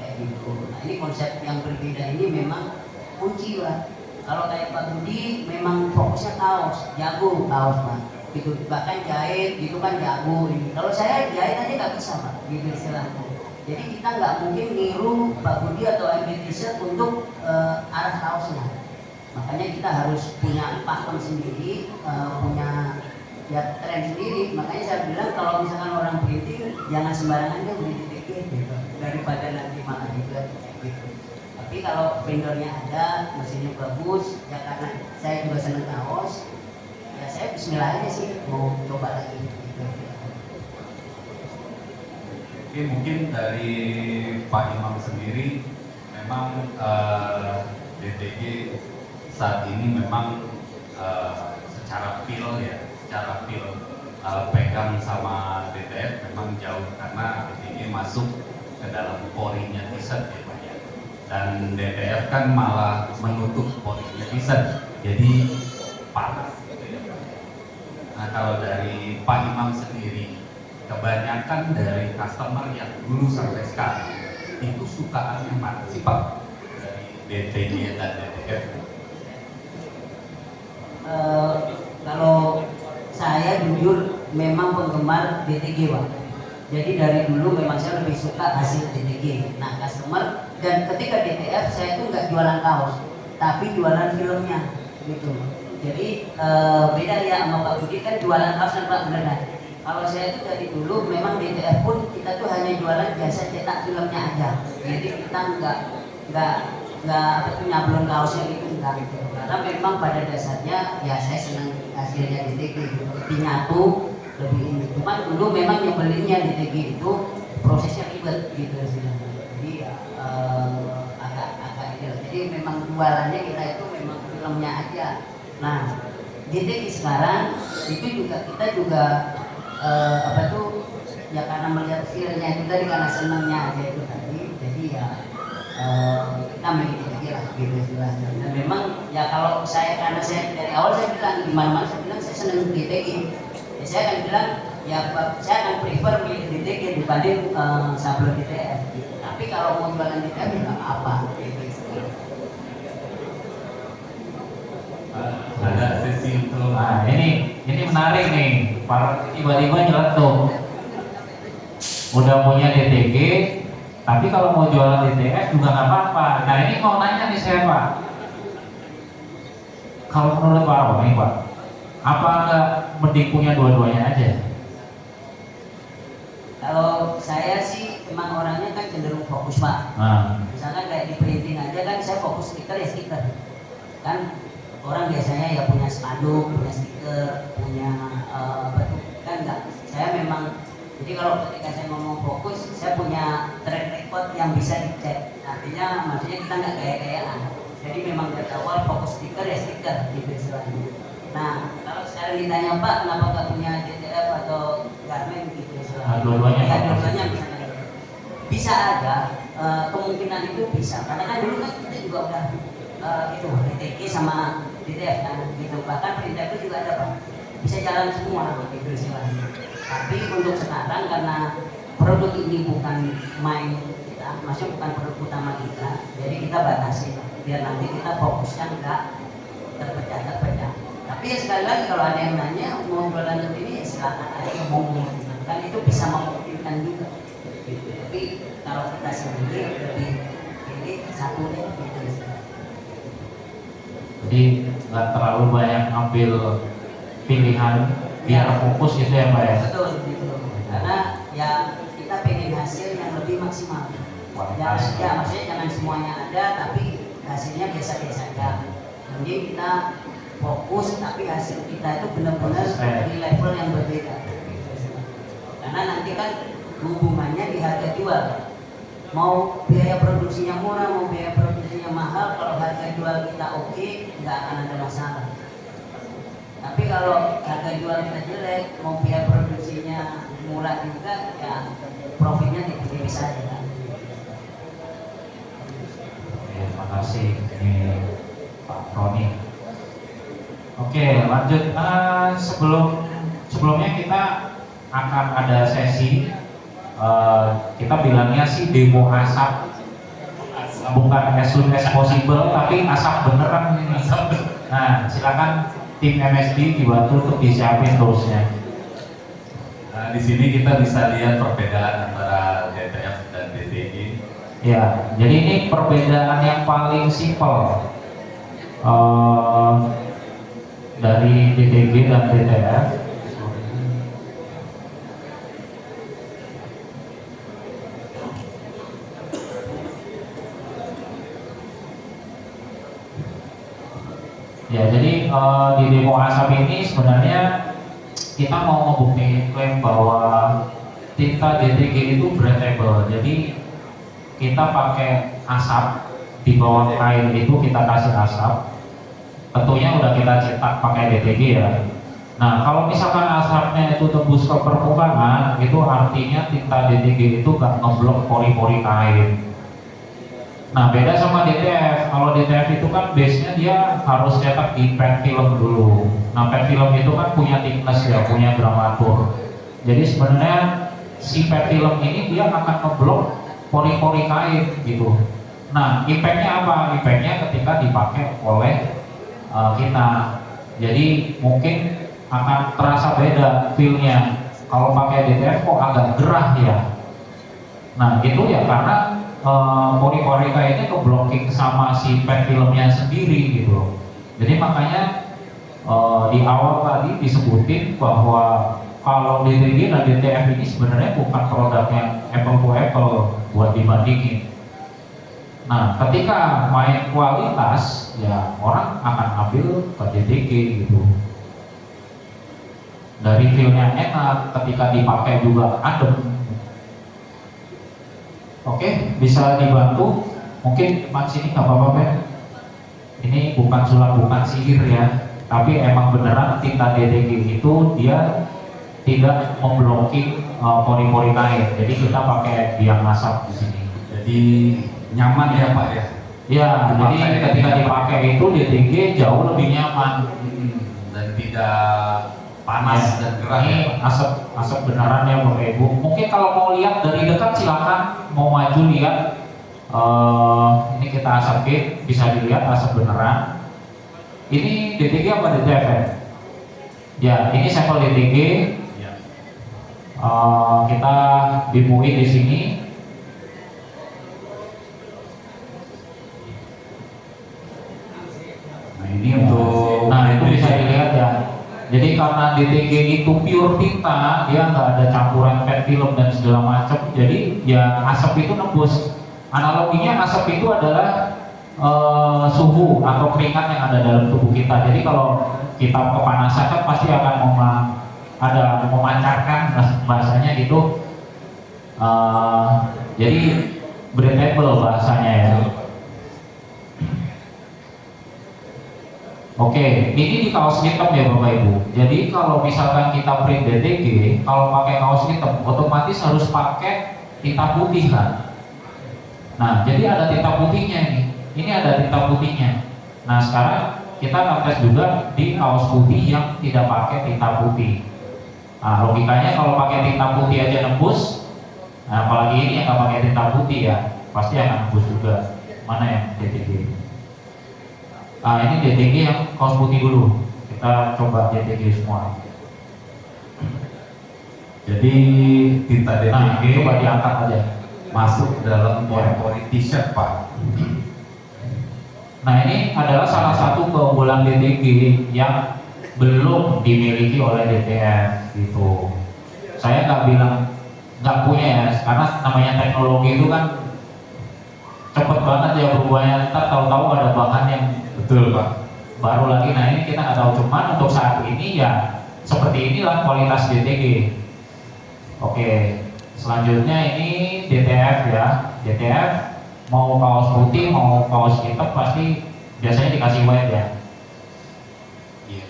kayak gitu. Nah ini konsep yang berbeda ini memang kunci Pak. Kalau kayak Pak Budi memang fokusnya kaos, jago kaos Pak gitu, bahkan jahit gitu kan jago ini. Kalau saya jahit aja nggak bisa Pak gitu istilahnya. Jadi kita nggak mungkin niru Pak Budi atau MB T-shirt untuk arah kaosnya. Makanya kita harus punya pakem sendiri, punya ya tren sendiri. Makanya saya bilang kalau misalkan orang printing jangan sembarangan dia beli DTG gitu, daripada nanti malah juga gitu. Tapi kalau vendornya ada, mesinnya bagus, ya karena saya juga seneng kaos, ya saya bismillah aja sih mau coba lagi gitu. Oke, mungkin dari Pak Imam sendiri memang DTG saat ini memang secara feel pegang sama DTF memang jauh, karena DTG masuk ke dalam porinya t-shirt ya Pak ya, dan DTF kan malah menutup porinya t-shirt jadi panas gitu ya. Nah kalau dari Pak Imam sendiri, kebanyakan dari customer yang dulu sampai sekarang itu sukaan yang mana sih Pak dari DTG dan DTF? Kalau saya jujur memang penggemar DTG Pak. Jadi dari dulu memang saya lebih suka hasil DTG. Nah customer, dan ketika DTF saya itu nggak jualan kaos, tapi jualan filmnya gitu. Jadi beda ya sama Pak Budi kan jualan kaos dan Pak beneran. Kalau saya itu dari dulu memang DTF pun kita tuh hanya jualan jasa cetak filmnya aja. Jadi kita nggak nyablon kaosnya gitu enggak gitu. Karena memang pada dasarnya ya saya senang hasilnya DTG gitu. Lebih nyatu, lebih ini. Cuman dulu memang nyobelinnya DTG itu prosesnya ribet gitu istilahnya. Jadi agak ini. Jadi memang jualannya kita itu memang filmnya aja. Nah, DTG sekarang itu juga kita juga ya karena melihat filmnya itu tadi, karena senangnya aja itu tadi. Jadi ya kita main DTG lah gitu istilahnya. Dan memang ya kalau karena saya dari awal saya bilang di mana-mana saya bilang saya senang DTG. Ya, saya akan bilang ya saya akan prefer milih DTG dibanding sablon DTF. Gitu. Tapi kalau mau jualan DTF ya nggak apa. Gitu. Ada sesi untuk ini menarik nih, tiba-tiba nyeletuk udah punya DTG, tapi kalau mau jualan DTF juga nggak apa-apa. Nah ini mau nanya nih saya Pak, kalau menurut Pak Roni Pak, apa nggak mending punya dua-duanya aja? Kalau saya sih emang orangnya kan cenderung fokus Pak. Misalkan kayak di printing aja kan saya fokus stiker ya stiker. Kan orang biasanya ya punya spanduk, punya stiker, punya kan enggak. Saya memang, jadi kalau ketika saya ngomong fokus, saya punya track record yang bisa dicek. Artinya maksudnya kita nggak gaya-gayaan. Jadi memang dari awal fokus stiker ya stiker gitu istilahnya. Nah kalau sekarang ditanya Pak kenapa nggak punya DTF atau garment gitu istilahnya? Dua-duanya. Ya dua-duanya bisa ada, kemungkinan itu bisa. Karena kan dulu kan kita juga udah itu DTG sama DTF kan gitu. Bahkan perintah itu juga ada Pak. Bisa jalan semua gitu istilahnya. Tapi untuk sekarang karena produk ini bukan main kita, maksudnya bukan produk utama kita, jadi kita batasi biar nanti kita fokusnya enggak terpecah. Tapi ya sekali lagi kalau ada yang nanya mau jualan ini ya silakan aja ngomong, kan itu bisa memungkinkan juga. Gitu. Tapi kalau kita sendiri lebih pilih satu deh gitu. Jadi nggak terlalu banyak ambil pilihan biar fokus gitu ya Pak ya? Betul gitu. Karena ya kita pengen hasil yang lebih maksimal. Ya maksudnya jangan semuanya ada tapi hasilnya biasa-biasa aja. Jadi kita fokus tapi hasil kita itu benar-benar di level yang berbeda. Karena nanti kan hubungannya di harga jual. Mau biaya produksinya murah, mau biaya produksinya mahal, kalau harga jual kita oke, nggak akan ada masalah. Tapi kalau harga jual kita jelek, mau biaya produksinya murah juga, ya profitnya tipis-tipis saja kan. Terima kasih ini Pak Roni. Oke, lanjut. Sebelumnya kita akan ada sesi, kita bilangnya sih demo asap, bukan as soon as possible, tapi asap beneran ini. Nah, silakan tim MSD dibantu untuk disiapin terusnya. Nah, di sini kita bisa lihat perbedaan antara DTF dan DTG. Ya, jadi ini perbedaan yang paling simpel dari DTG dan DTF. Ya, jadi di demo asap ini sebenarnya kita mau ngebuktiin klaim bahwa tinta DTG itu breathable. Jadi kita pakai asap di bawah kain itu, kita kasih asap. Tentunya udah kita cetak pakai DTG ya. Nah, kalau misalkan asapnya itu tembus ke permukaan, itu artinya tinta DTG itu gak ngeblok pori-pori kain. Nah, beda sama DTF. Kalau DTF itu kan base-nya dia harus cetak di pad film dulu. Nah, pad film itu kan punya thickness ya, punya gramatur. Jadi sebenarnya si pad film ini dia akan ngeblok pori-pori kain gitu. Nah, impact-nya apa? Impact-nya ketika dipakai oleh kita. Jadi mungkin akan terasa beda feel-nya. Kalau pakai DTF kok agak gerah ya. Nah, itu ya karena pori-pori kainnya keblocking sama si pad filmnya sendiri gitu. Jadi makanya di awal tadi disebutin bahwa kalau DTG dan DTF ini sebenarnya bukan produk yang apple to apple buat dibandingin. Nah, ketika main kualitas, ya orang akan ambil ke DTG gitu. Dari feel-nya enak, ketika dipakai juga adem. Oke, bisa dibantu? Mungkin depan sini nggak apa-apa, Ben? Ini bukan sulap, bukan sihir ya, tapi emang beneran tinta DTG itu dia tidak memblokir pori-pori kain. Jadi kita pakai biang asap di sini. Jadi nyaman ya Pak ya? Ya, jadi ketika dipakai itu DTG jauh lebih nyaman. Dan tidak panas dan gerah Ini ya Pak? asap beneran ya Bapak Ibu. Mungkin kalau mau lihat dari dekat silakan, mau maju lihat. Ini kita asapin, bisa dilihat asap beneran. Ini DTG apa DTF ya? Ya, ini sampel DTG. Ya. Kita demoin di sini. Nah ini untuk Itu bisa dilihat ya. Jadi karena DTG itu pure tinta, dia nggak ada campuran pet film dan segala macam. Jadi ya asap itu nembus. Analoginya asap itu adalah suhu atau keringat yang ada dalam tubuh kita. Jadi kalau kita kepanasan kan pasti akan memancarkan bahasanya gitu. Jadi breathable bahasanya ya. Oke, ini di kaos hitam ya Bapak Ibu. Jadi kalau misalkan kita print DTG, kalau pakai kaos hitam, otomatis harus pakai tinta putih kan. Nah, jadi ada tinta putihnya ini. Ini ada tinta putihnya. Nah, sekarang kita akan tes juga di kaos putih yang tidak pakai tinta putih. Nah, logikanya kalau pakai tinta putih aja nembus, nah, apalagi ini yang nggak pakai tinta putih ya, pasti akan nembus juga. Mana yang DTG? Nah, ini DTG yang kaos putih dulu. Kita coba DTG semua. Jadi tinta Nah, DTG coba diangkat aja. masuk dalam pori-pori t-shirt Pak. Nah, ini adalah salah satu keunggulan DTG yang belum dimiliki oleh DTF gitu. Saya nggak bilang nggak punya ya, karena namanya teknologi itu kan cepet banget ya berubahnya. Ntar tahu-tahu ada bahan yang Betul Pak. baru lagi. Nah, ini kita nggak tahu, cuman untuk saat ini ya seperti inilah kualitas DTG. Oke, selanjutnya ini DTF ya. DTF mau kaos putih mau kaos hitam pasti biasanya dikasih white ya. Iya.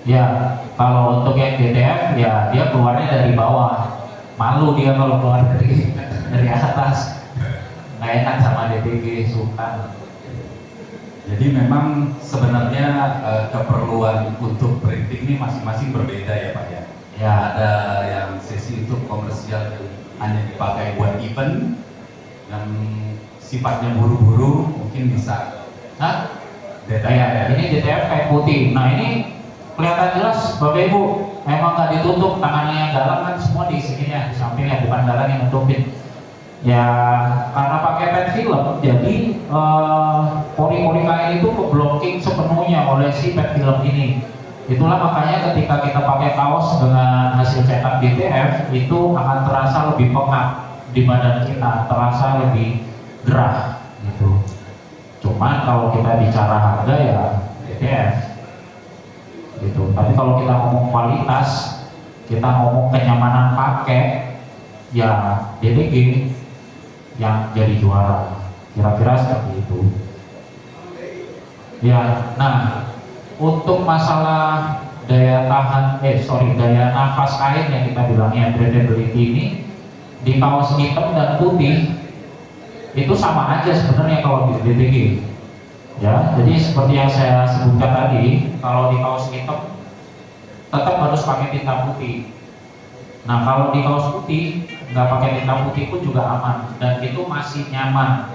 Ya, kalau untuk yang DTF ya dia keluarnya dari bawah. Malu dia kalau keluar dari atas. Nggak enak sama DTG, sultan. Jadi memang sebenarnya keperluan untuk printing ini masing-masing berbeda ya Pak ya. Ya, Ada yang sesi untuk komersial yang hanya dipakai buat event, yang sifatnya buru-buru mungkin bisa nah, DTF ya. ini DTF kayak putih. Nah, ini kelihatan jelas Bapak Ibu, memang nggak ditutup, tangannya yang dalam kan semua di sininya, di sampingnya, bukan dalam yang nutupin. Ya, karena pakai pet film, jadi pori-pori kain itu keblocking sepenuhnya oleh si pet film ini. Itulah makanya ketika kita pakai kaos dengan hasil cetak DTF itu akan terasa lebih pengap di badan kita, terasa lebih gerah gitu. Cuman kalau kita bicara harga ya DTF gitu. Tapi kalau kita ngomong kualitas, kita ngomong kenyamanan pakai, ya DTG yang jadi juara, kira-kira seperti itu. Ya, nah untuk masalah daya nafas kain yang kita bilangnya breathability ini di kaos hitam dan putih itu sama aja sebenarnya kalau di DTG. Ya, jadi seperti yang saya sebutkan tadi, kalau di kaos hitam tetap harus pakai tinta putih. Nah, kalau di kaos putih nggak pakai tinta putih pun juga aman dan itu masih nyaman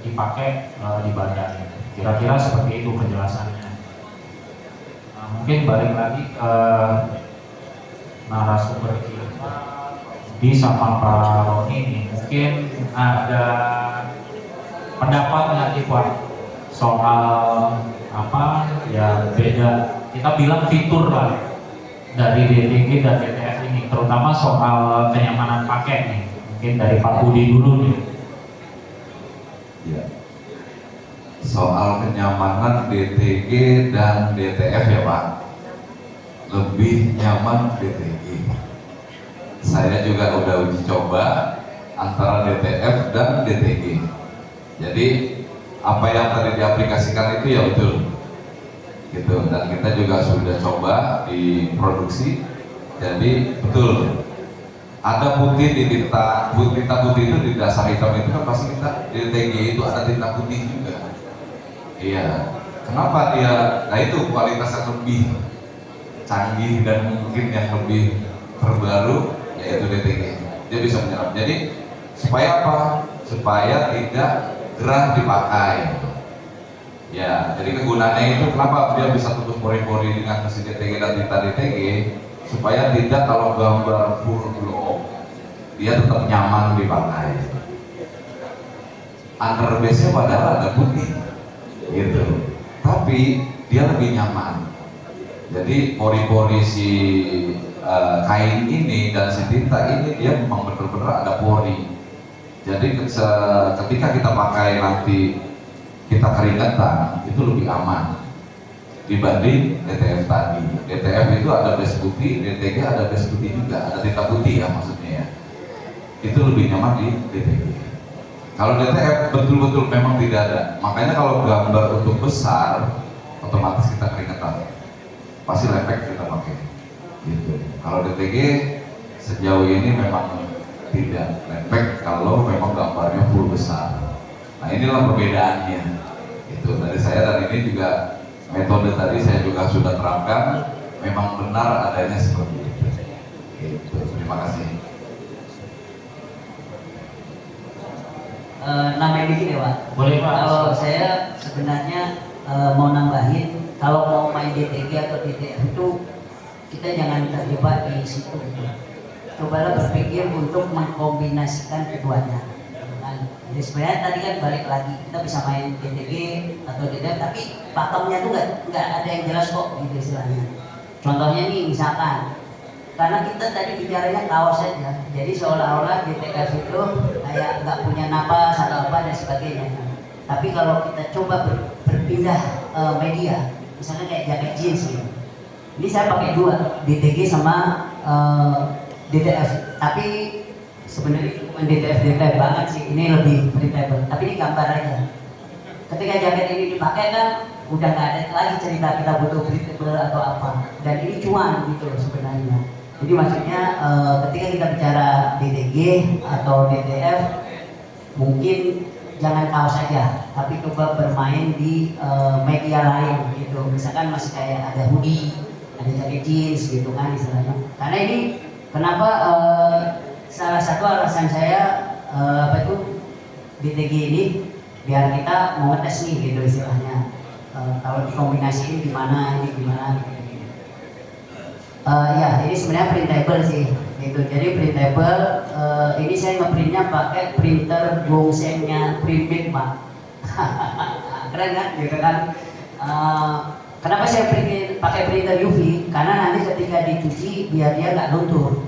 dipakai di badan. Kira-kira seperti itu penjelasannya. Nah, mungkin balik lagi ke narasumber kita di sama Pak Roni nih. Mungkin ada pendapat nggak sih Pak soal apa ya, beda kita bilang fitur lah dari DTG dan DTF ini, terutama soal kenyamanan pakai nih. Mungkin dari Pak Budi dulu nih. Ya. Soal kenyamanan DTG dan DTF ya Pak, lebih nyaman DTG. Saya juga udah uji coba antara DTF dan DTG. Jadi apa yang tadi diaplikasikan itu ya betul gitu, dan kita juga sudah coba di produksi. Jadi betul ada putih di tinta putih itu di dasar hitam itu kan pasti kita di DTG itu ada tinta putih juga. Iya, kenapa dia? Nah itu kualitas yang lebih canggih dan mungkin yang lebih terbaru yaitu DTG. Dia bisa menyerap. Jadi supaya apa? Supaya tidak gerah dipakai. Ya, jadi kegunaannya itu kenapa dia bisa tutup pori-pori dengan mesin DTG dan tinta DTG, supaya tidak kalau gambar full glow dia tetap nyaman dipakai. Underbase-nya padahal ada putih, gitu. Tapi dia lebih nyaman. Jadi pori-pori si kain ini dan si tinta ini dia memang benar-benar ada pori. Jadi ketika kita pakai nanti kita keringetan itu lebih aman dibanding DTF tadi. DTF itu ada base putih, DTG ada base putih juga, ada tinta putih ya maksudnya ya. Itu lebih nyaman di DTG. Kalau DTF betul-betul memang tidak ada. Makanya kalau gambar untuk besar, otomatis kita keringetan, pasti lepek kita pakai. Gitu. Kalau DTG sejauh ini memang tidak lepek kalau memang gambarnya full besar. Nah inilah perbedaannya. Itu dari saya, dan ini juga metode tadi saya juga sudah terapkan, memang benar adanya seperti itu. Gitu. Terima kasih. Namanya dikit ya Pak. Boleh Pak. Kalau saya sebenarnya mau nambahin, kalau mau main DTG atau DTF itu kita jangan terjebak di situ gitu. Cobalah berpikir untuk mengkombinasikan keduanya. Jadi sebenarnya tadi kan balik lagi, kita bisa main DTG atau DTF, tapi pakemnya tuh nggak ada yang jelas kok gitu istilahnya. Contohnya nih misalkan, karena kita tadi bicaranya kaos saja, jadi seolah-olah DTF itu kayak nggak punya napas atau apa dan sebagainya. Tapi kalau kita coba berpindah media, misalnya kayak jaket jeans gitu. Ini saya pakai dua, DTG sama DTF, tapi sebenarnya bukan DTF banget sih, ini lebih printable, tapi ini gambar aja. Ketika jaket ini dipakai kan udah nggak ada lagi cerita kita butuh printable atau apa, dan ini cuan gitu loh sebenarnya. Jadi maksudnya ketika kita bicara DTG atau DTF, mungkin jangan kaos saja, tapi coba bermain di media lain gitu. Misalkan masih kayak ada hoodie, ada jaket jeans gitu kan istilahnya. Karena ini kenapa salah satu alasan saya apa itu DTG ini, biar kita mau ngetes nih gitu istilahnya. Kalau dikombinasiin gimana, ini gimana gitu. Ya, ini sebenarnya printable sih gitu. Jadi printable, ini saya ngeprintnya pakai printer Gongshengnya Printmate Pak. Keren kan gitu kan. Kenapa saya pakai printer UV? Karena nanti ketika dicuci biar dia nggak luntur.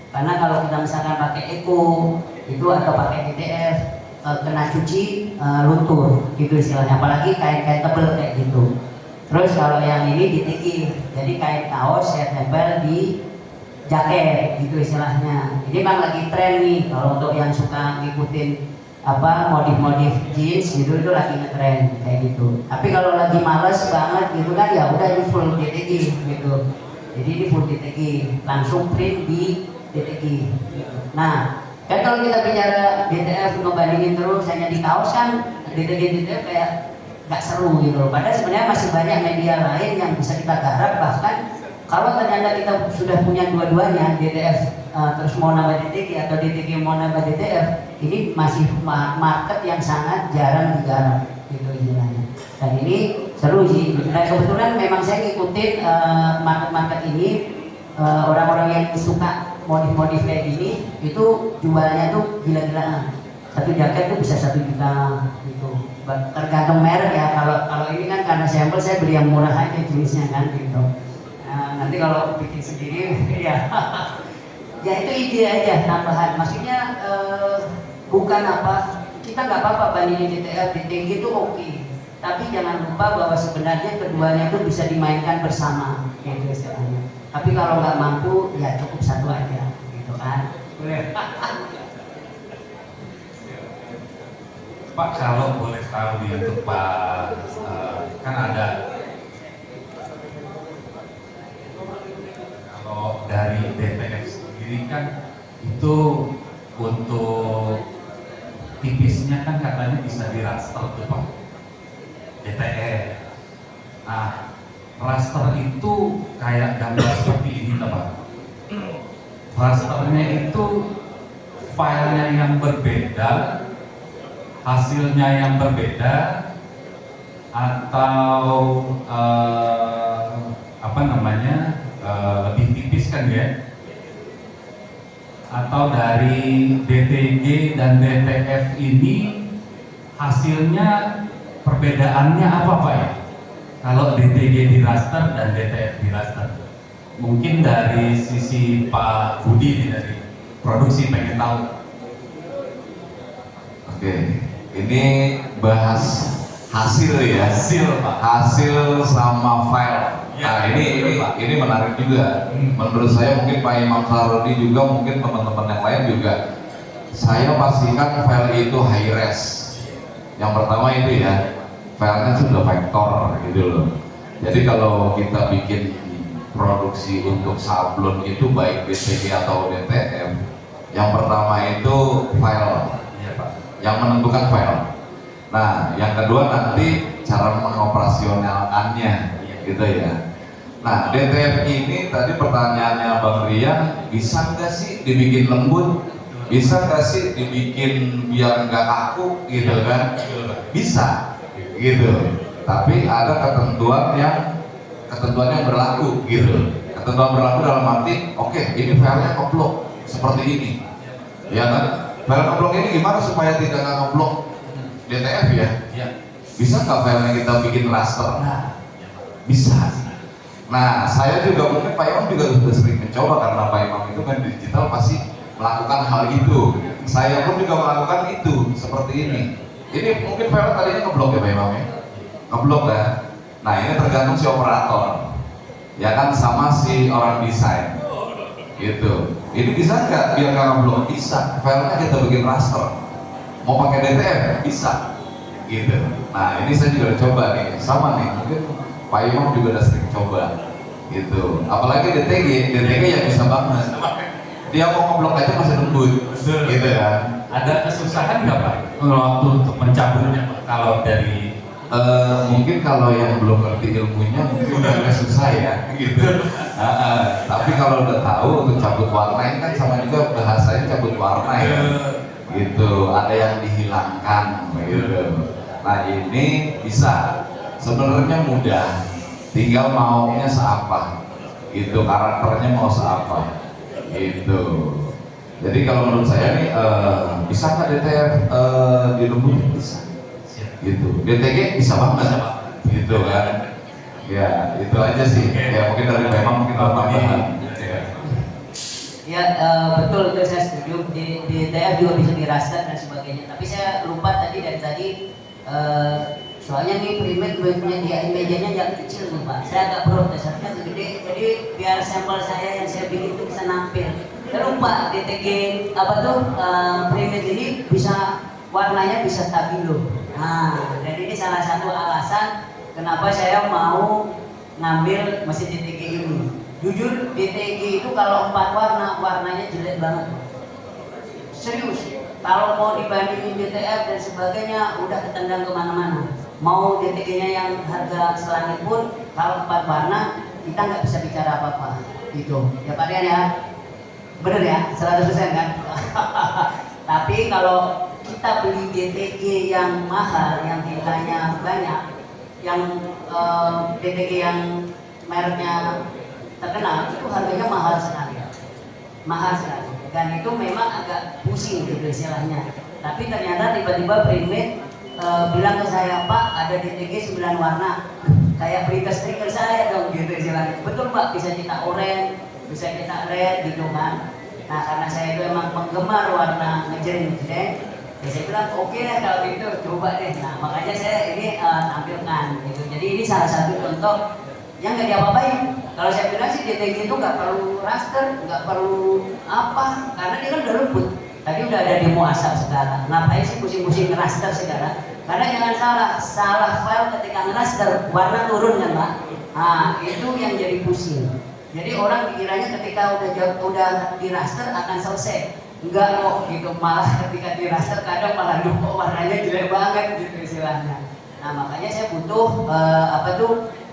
Karena kalau kita misalkan pakai Eco itu atau pakai DTF, kena cuci luntur gitu istilahnya. Apalagi kain-kain tebel kayak gitu. Terus kalau yang ini DTG, jadi kain kaos saya tempel di jaket gitu istilahnya. Ini memang lagi tren nih, kalau untuk yang suka ngikutin apa modif-modif jeans gitu, itu lagi ngetren kayak gitu. Tapi kalau lagi males banget gitu kan, ya udah ini full DTG gitu. Jadi ini full DTG, langsung print di DTG. Nah, kan kalau kita bicara DTF ngebandingin terus hanya di kaos kan, DTG kayak nggak seru gitu loh. Padahal sebenarnya masih banyak media lain yang bisa kita garap. Bahkan kalau ternyata kita sudah punya dua-duanya, DTF terus mau nambah DTG atau DTG mau nambah DTF, ini masih market yang sangat jarang digarap gitu istilahnya. Dan ini seru sih. Dan kebetulan memang saya ngikutin market-market ini, orang-orang yang suka modif-modif kayak gini itu jualnya tuh gila-gilaan. Satu jaket itu bisa 1 juta gitu. Tergantung merek ya. Kalau ini kan karena sampel saya beli yang murah aja jenisnya kan gitu. Nanti kalau bikin sendiri ya ya itu ide aja tambahan. Maksudnya bukan apa, kita nggak apa-apa bandingin DTF, DTG itu oke. Tapi jangan lupa bahwa sebenarnya keduanya itu bisa dimainkan bersama gitu istilahnya. Tapi kalau nggak mampu ya cukup 1 aja gitu kan. Boleh. Pak, kalau boleh tahu nih untuk Pak, kan ada kalau dari DTF sendiri kan itu untuk tipisnya kan katanya bisa di raster tuh Pak, DTF. Nah, raster itu kayak gambar seperti ini Pak. Rasternya itu filenya yang berbeda, hasilnya yang berbeda, atau apa namanya, lebih tipis kan ya, atau dari DTG dan DTF ini hasilnya perbedaannya apa Pak ya, kalau DTG di raster dan DTF di raster? Mungkin dari sisi Pak Budi nih, dari produksi pengen tahu. Oke, ini bahas hasil ya, Hasil Pak. hasil sama file. Ya, Nah ini menarik juga. Menurut saya mungkin Pak Imam Sarodi juga, mungkin teman-teman yang lain juga. Saya pastikan file itu high res. Yang pertama itu ya, filenya sudah vektor gitu loh. Jadi kalau kita bikin produksi untuk sablon itu baik DTG atau DTF, yang pertama itu file. Iya Pak. Yang menentukan file. Nah, yang kedua nanti cara mengoperasionalkannya, gitu ya. Nah, DTF ini tadi pertanyaannya Bang Rian, bisa nggak sih dibikin lembut? Bisa nggak sih dibikin biar nggak kaku, gitu kan? Bisa, gitu. Tapi ada ketentuan yang berlaku, gitu. Ketentuan berlaku dalam arti, oke, ini filenya ngeblok seperti ini, ya kan? File ngeblok ini gimana supaya tidak ngeblok DTF ya? Iya. Bisa nggak filenya kita bikin raster? Nah, Bisa. Nah, saya juga mungkin Pak Imam juga sudah sering mencoba, karena Pak Imam itu kan digital pasti melakukan hal itu. Saya pun juga melakukan itu seperti ini. Ini mungkin file tadinya ngeblok ya Pak Imam ya? Ngeblok kan? Nah, ini tergantung si operator, ya kan, sama si orang desain. Gitu. Ini bisa nggak biar nggak ngeblok? Bisa. Filenya kita bikin raster. Mau pakai DTF? Bisa. Gitu. Nah, ini saya juga udah coba nih, sama nih. Mungkin Pak Imam juga udah sering coba. Gitu. Apalagi DTG yang bisa banget. Dia mau ngeblok aja masih lembut. Gitu kan. Ada kesusahan nggak Pak waktu untuk mencabutnya Pak? Kalau dari Mungkin kalau yang belum ngerti ilmunya mungkin udah agak susah ya, gitu. Tapi kalau udah tahu untuk cabut warna ini kan sama juga bahasanya cabut warna ya, gitu. Ada yang dihilangkan, gitu. Nah ini bisa, sebenarnya mudah, tinggal maunya seapa, gitu. Karakternya mau seapa, gitu. Jadi kalau menurut saya nih, bisa nggak DTF dilembutin? Bisa. Gitu. DTG bisa banget, gitu kan. Ya itu aja sih. Ya mungkin dari memang mungkin tambahan. ya betul itu saya setuju. Di DTF juga bisa di raster dan sebagainya. Tapi saya lupa tadi dari tadi soalnya nih print mejanya yang kecil nih Pak. Saya agak protes, harusnya gede. Jadi biar sampel saya yang saya bikin itu bisa nampil. Saya lupa DTG apa tuh print ini bisa warnanya bisa stabilo. Nah, dan ini salah satu alasan kenapa saya mau ngambil mesin DTG ini. Jujur, DTG itu kalau 4 warna, warnanya jelek banget. Serius, kalau mau dibandingin DTF dan sebagainya, udah ketendang kemana-mana. Mau DTG-nya yang harga selangit pun, kalau 4 warna, kita nggak bisa bicara apa-apa. Gitu, ya Pak Rian ya? Bener ya? 100% kan? Tapi kalau kita beli DTG yang mahal, yang tingkahnya banyak, yang DTG yang mereknya terkenal, itu harganya mahal sekali. Mahal sekali. Dan itu memang agak pusing gitu istilahnya. Tapi ternyata tiba-tiba printmate bilang ke saya, Pak ada DTG 9 warna, kayak berita stiker saya dong gitu istilahnya. Betul Pak, bisa cetak oranye, bisa cetak red gitu kan. Nah karena saya itu emang penggemar warna ngejreng-ngejreng, ya saya bilang oke deh kalau gitu, coba deh. Nah makanya saya ini tampilkan gitu. Jadi ini salah satu contoh yang nggak diapa-apain. Kalau saya bilang sih DTG itu nggak perlu raster, nggak perlu apa, karena dia kan udah lembut. Tadi udah ada demo asap sekarang. Ngapain sih pusing-pusing ngeraster sekarang? Karena jangan salah file ketika ngeraster, warna turun kan Pak. Nah itu yang jadi pusing. Jadi orang pikirannya ketika udah di raster akan selesai. Enggak loh gitu, malah ketika di raster kadang malah kok warnanya jelek banget gitu istilahnya. Nah makanya saya butuh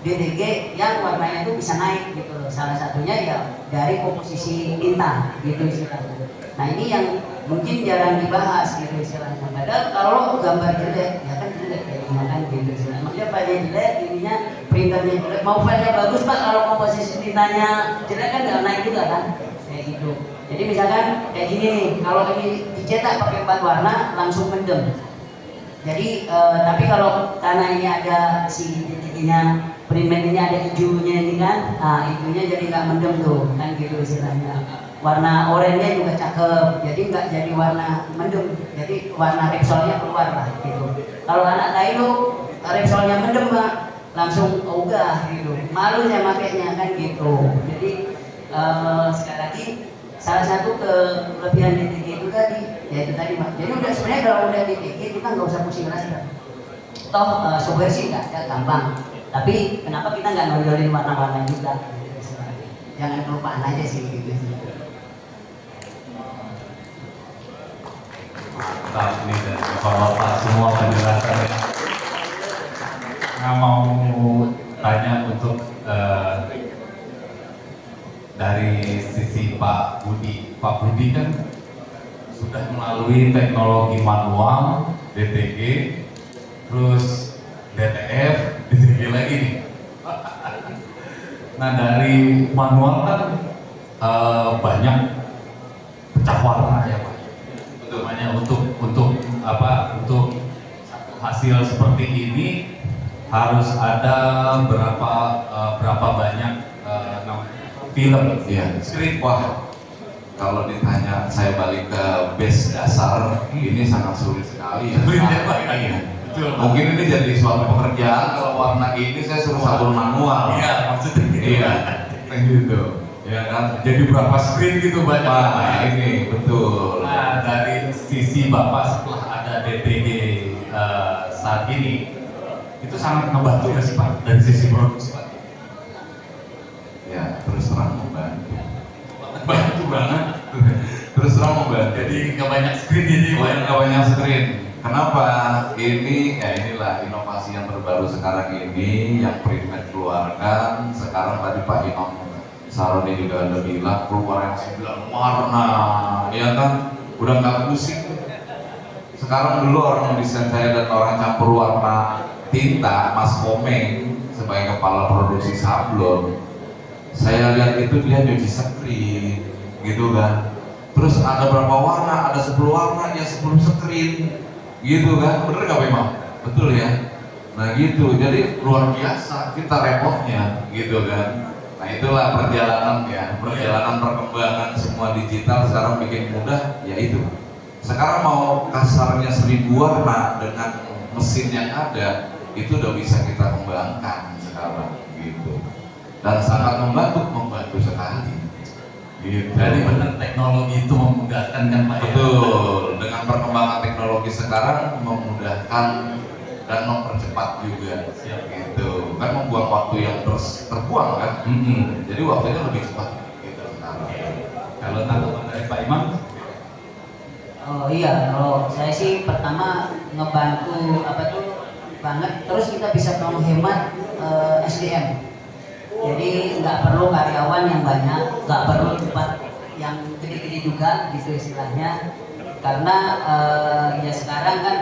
DTG yang warnanya itu bisa naik gitu loh. Salah satunya ya dari komposisi tinta gitu istilahnya. Nah ini yang mungkin jarang dibahas gitu istilahnya. Padahal kalau gambar jelek ya kan jelek kayak gini kan gitu istilahnya. Maksudnya filenya jelek, ininya printernya jelek. Mau filenya bagus Pak, kalau komposisi tintanya jelek kan nggak naik juga kan, kayak gitu. Jadi misalkan kayak gini nih, kalau ini dicetak pakai 4 warna langsung mendem. Jadi tapi kalau karena ini ada si DTG-nya, printmate ini ada hijaunya ini kan, nah hijaunya jadi nggak mendem tuh kan gitu istilahnya. Warna oranye juga cakep, jadi nggak jadi warna mendem, jadi warna Repsolnya keluar lah gitu. Kalau anak Kailo Repsolnya mendem Pak, langsung ogah gitu, malu saya makainya kan gitu. Jadi sekali lagi salah satu kelebihan DTG itu tadi, ya itu tadi Pak. Jadi udah sebenarnya kalau udah DTG kita nggak usah pusing raster. Toh software sih nggak ada, gampang. Tapi kenapa kita nggak nonjolin warna-warna juga? Jangan kelupaan aja sih gitu. Mantap nih dari bapak-bapak semua penjelasannya. Nggak mau tanya untuk dari sisi Pak Budi. Pak Budi kan sudah melalui teknologi manual, DTG, terus DTF, DTG lagi nih. Nah dari manual kan banyak pecah warna ya Pak. Betul, banyak untuk satu hasil seperti ini harus ada berapa banyak film, Iya. script. Wah, kalau ditanya saya balik ke base dasar, ini sangat sulit sekali ya. Sulit ya, Pak? Iya. Betul. Mungkin ini jadi suatu pekerjaan kalau warna ini saya suruh sabun manual. Iya, maksudnya gitu. Iya, gitu. Ya kan? Jadi berapa screen gitu banyak. Nah, ini betul. Nah, dari sisi Bapak setelah ada DTG saat ini, itu sangat ngebantu nggak sih Pak dari sisi produksi Pak? Ya, terus terang membantu. Bantu banget. Terus terang membantu. Jadi nggak banyak screen jadi Nggak banyak screen. Kenapa? Ini ya inilah inovasi yang terbaru sekarang ini yang printmate keluarkan. Sekarang tadi Pak Imam Saroni juga udah bilang keluar yang 9 warna, ya kan? Udah nggak pusing. Sekarang dulu orang desain saya dan orang campur warna tinta, Mas Komeng sebagai kepala produksi sablon, saya lihat itu dia nyuci screen, gitu kan? Terus ada berapa warna? Ada 10 warna, ya 10 screen, gitu kan? Bener nggak memang? Betul ya? Nah gitu, jadi luar biasa kita repotnya, gitu kan? Nah itulah perjalanan ya, perjalanan perkembangan semua digital sekarang bikin mudah, ya itu. Sekarang mau kasarnya 1000 warna dengan mesin yang ada, itu udah bisa kita kembangkan sekarang, gitu. Dan sangat membantu sekali. Gitu. Jadi benar teknologi itu memudahkan kan Pak? Betul, dengan perkembangan teknologi sekarang memudahkan dan mempercepat juga. Siap. Gitu. Kan membuang waktu yang terus terbuang kan. Jadi waktunya lebih cepat gitu sekarang. Kalau tanggapan dari Pak Imam? Oh iya, kalau saya sih pertama ngebantu banget. Terus kita bisa menghemat SDM. Jadi nggak perlu karyawan yang banyak, nggak perlu tempat yang gede-gede juga gitu istilahnya. Karena ya sekarang kan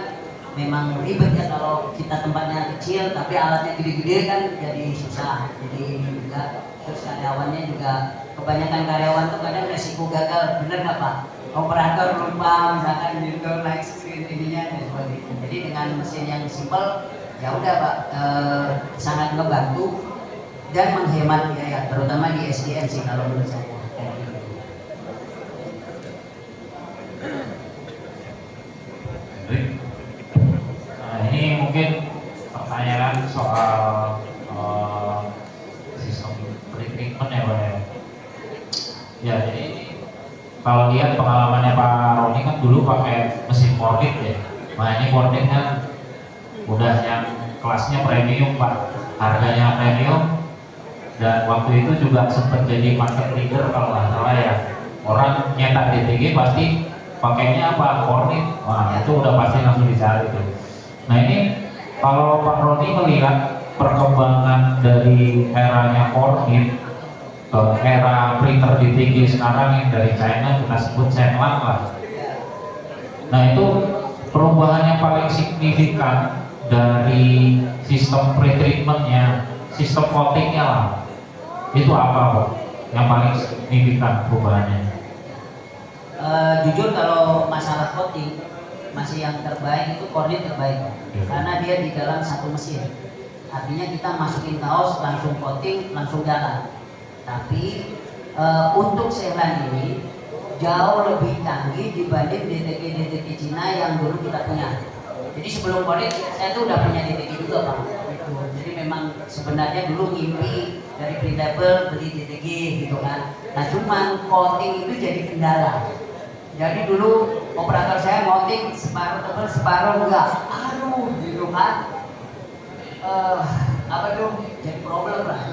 memang ribet ya kalau kita tempatnya kecil tapi alatnya gede-gede kan jadi susah. Jadi juga terus karyawannya juga kebanyakan karyawan tuh kadang resiko gagal, bener nggak Pak? operator lupa misalkan gitu like screen ininya dan sebagainya. Jadi dengan mesin yang simple ya udah Pak, sangat ngebantu dan menghemat biaya, terutama di SDM sih kalau menurut saya kayak gitu. Nah, ini mungkin pertanyaan soal sistem pretreatment ya Pak ya. Ya, jadi kalau lihat pengalamannya Pak Roni kan dulu pakai mesin Cornit ya. Nah ini Cornit kan udah yang kelasnya premium Pak, harganya premium, dan waktu itu juga sempat jadi market leader kalau nggak salah ya. Orang nyetak DTG pasti pakainya apa? Cornit. Wah itu udah pasti langsung dicari tuh. Nah ini kalau Pak Roni melihat perkembangan dari eranya Cornit ke era printer DTG sekarang yang dari China kita sebut Shenlang lah. Nah itu perubahan yang paling signifikan dari sistem pretreatmentnya, sistem coatingnya lah, itu apa Pak? Yang paling signifikan perubahannya? Jujur kalau masalah coating masih yang terbaik itu Cornit terbaik, karena dia di dalam satu mesin. Artinya kita masukin kaos langsung coating langsung jalan. Tapi untuk Shenlang ini jauh lebih canggih dibanding DTG Cina yang dulu kita punya. Jadi sebelum Cornit saya tuh udah punya DTG juga Pak. Gitu. Jadi memang sebenarnya dulu mimpi dari printable beli DTG gitu kan. Nah cuman coating itu jadi kendala. Jadi dulu operator saya coating separuh tebal separuh enggak. Aduh gitu kan. Apa tuh jadi problem lah.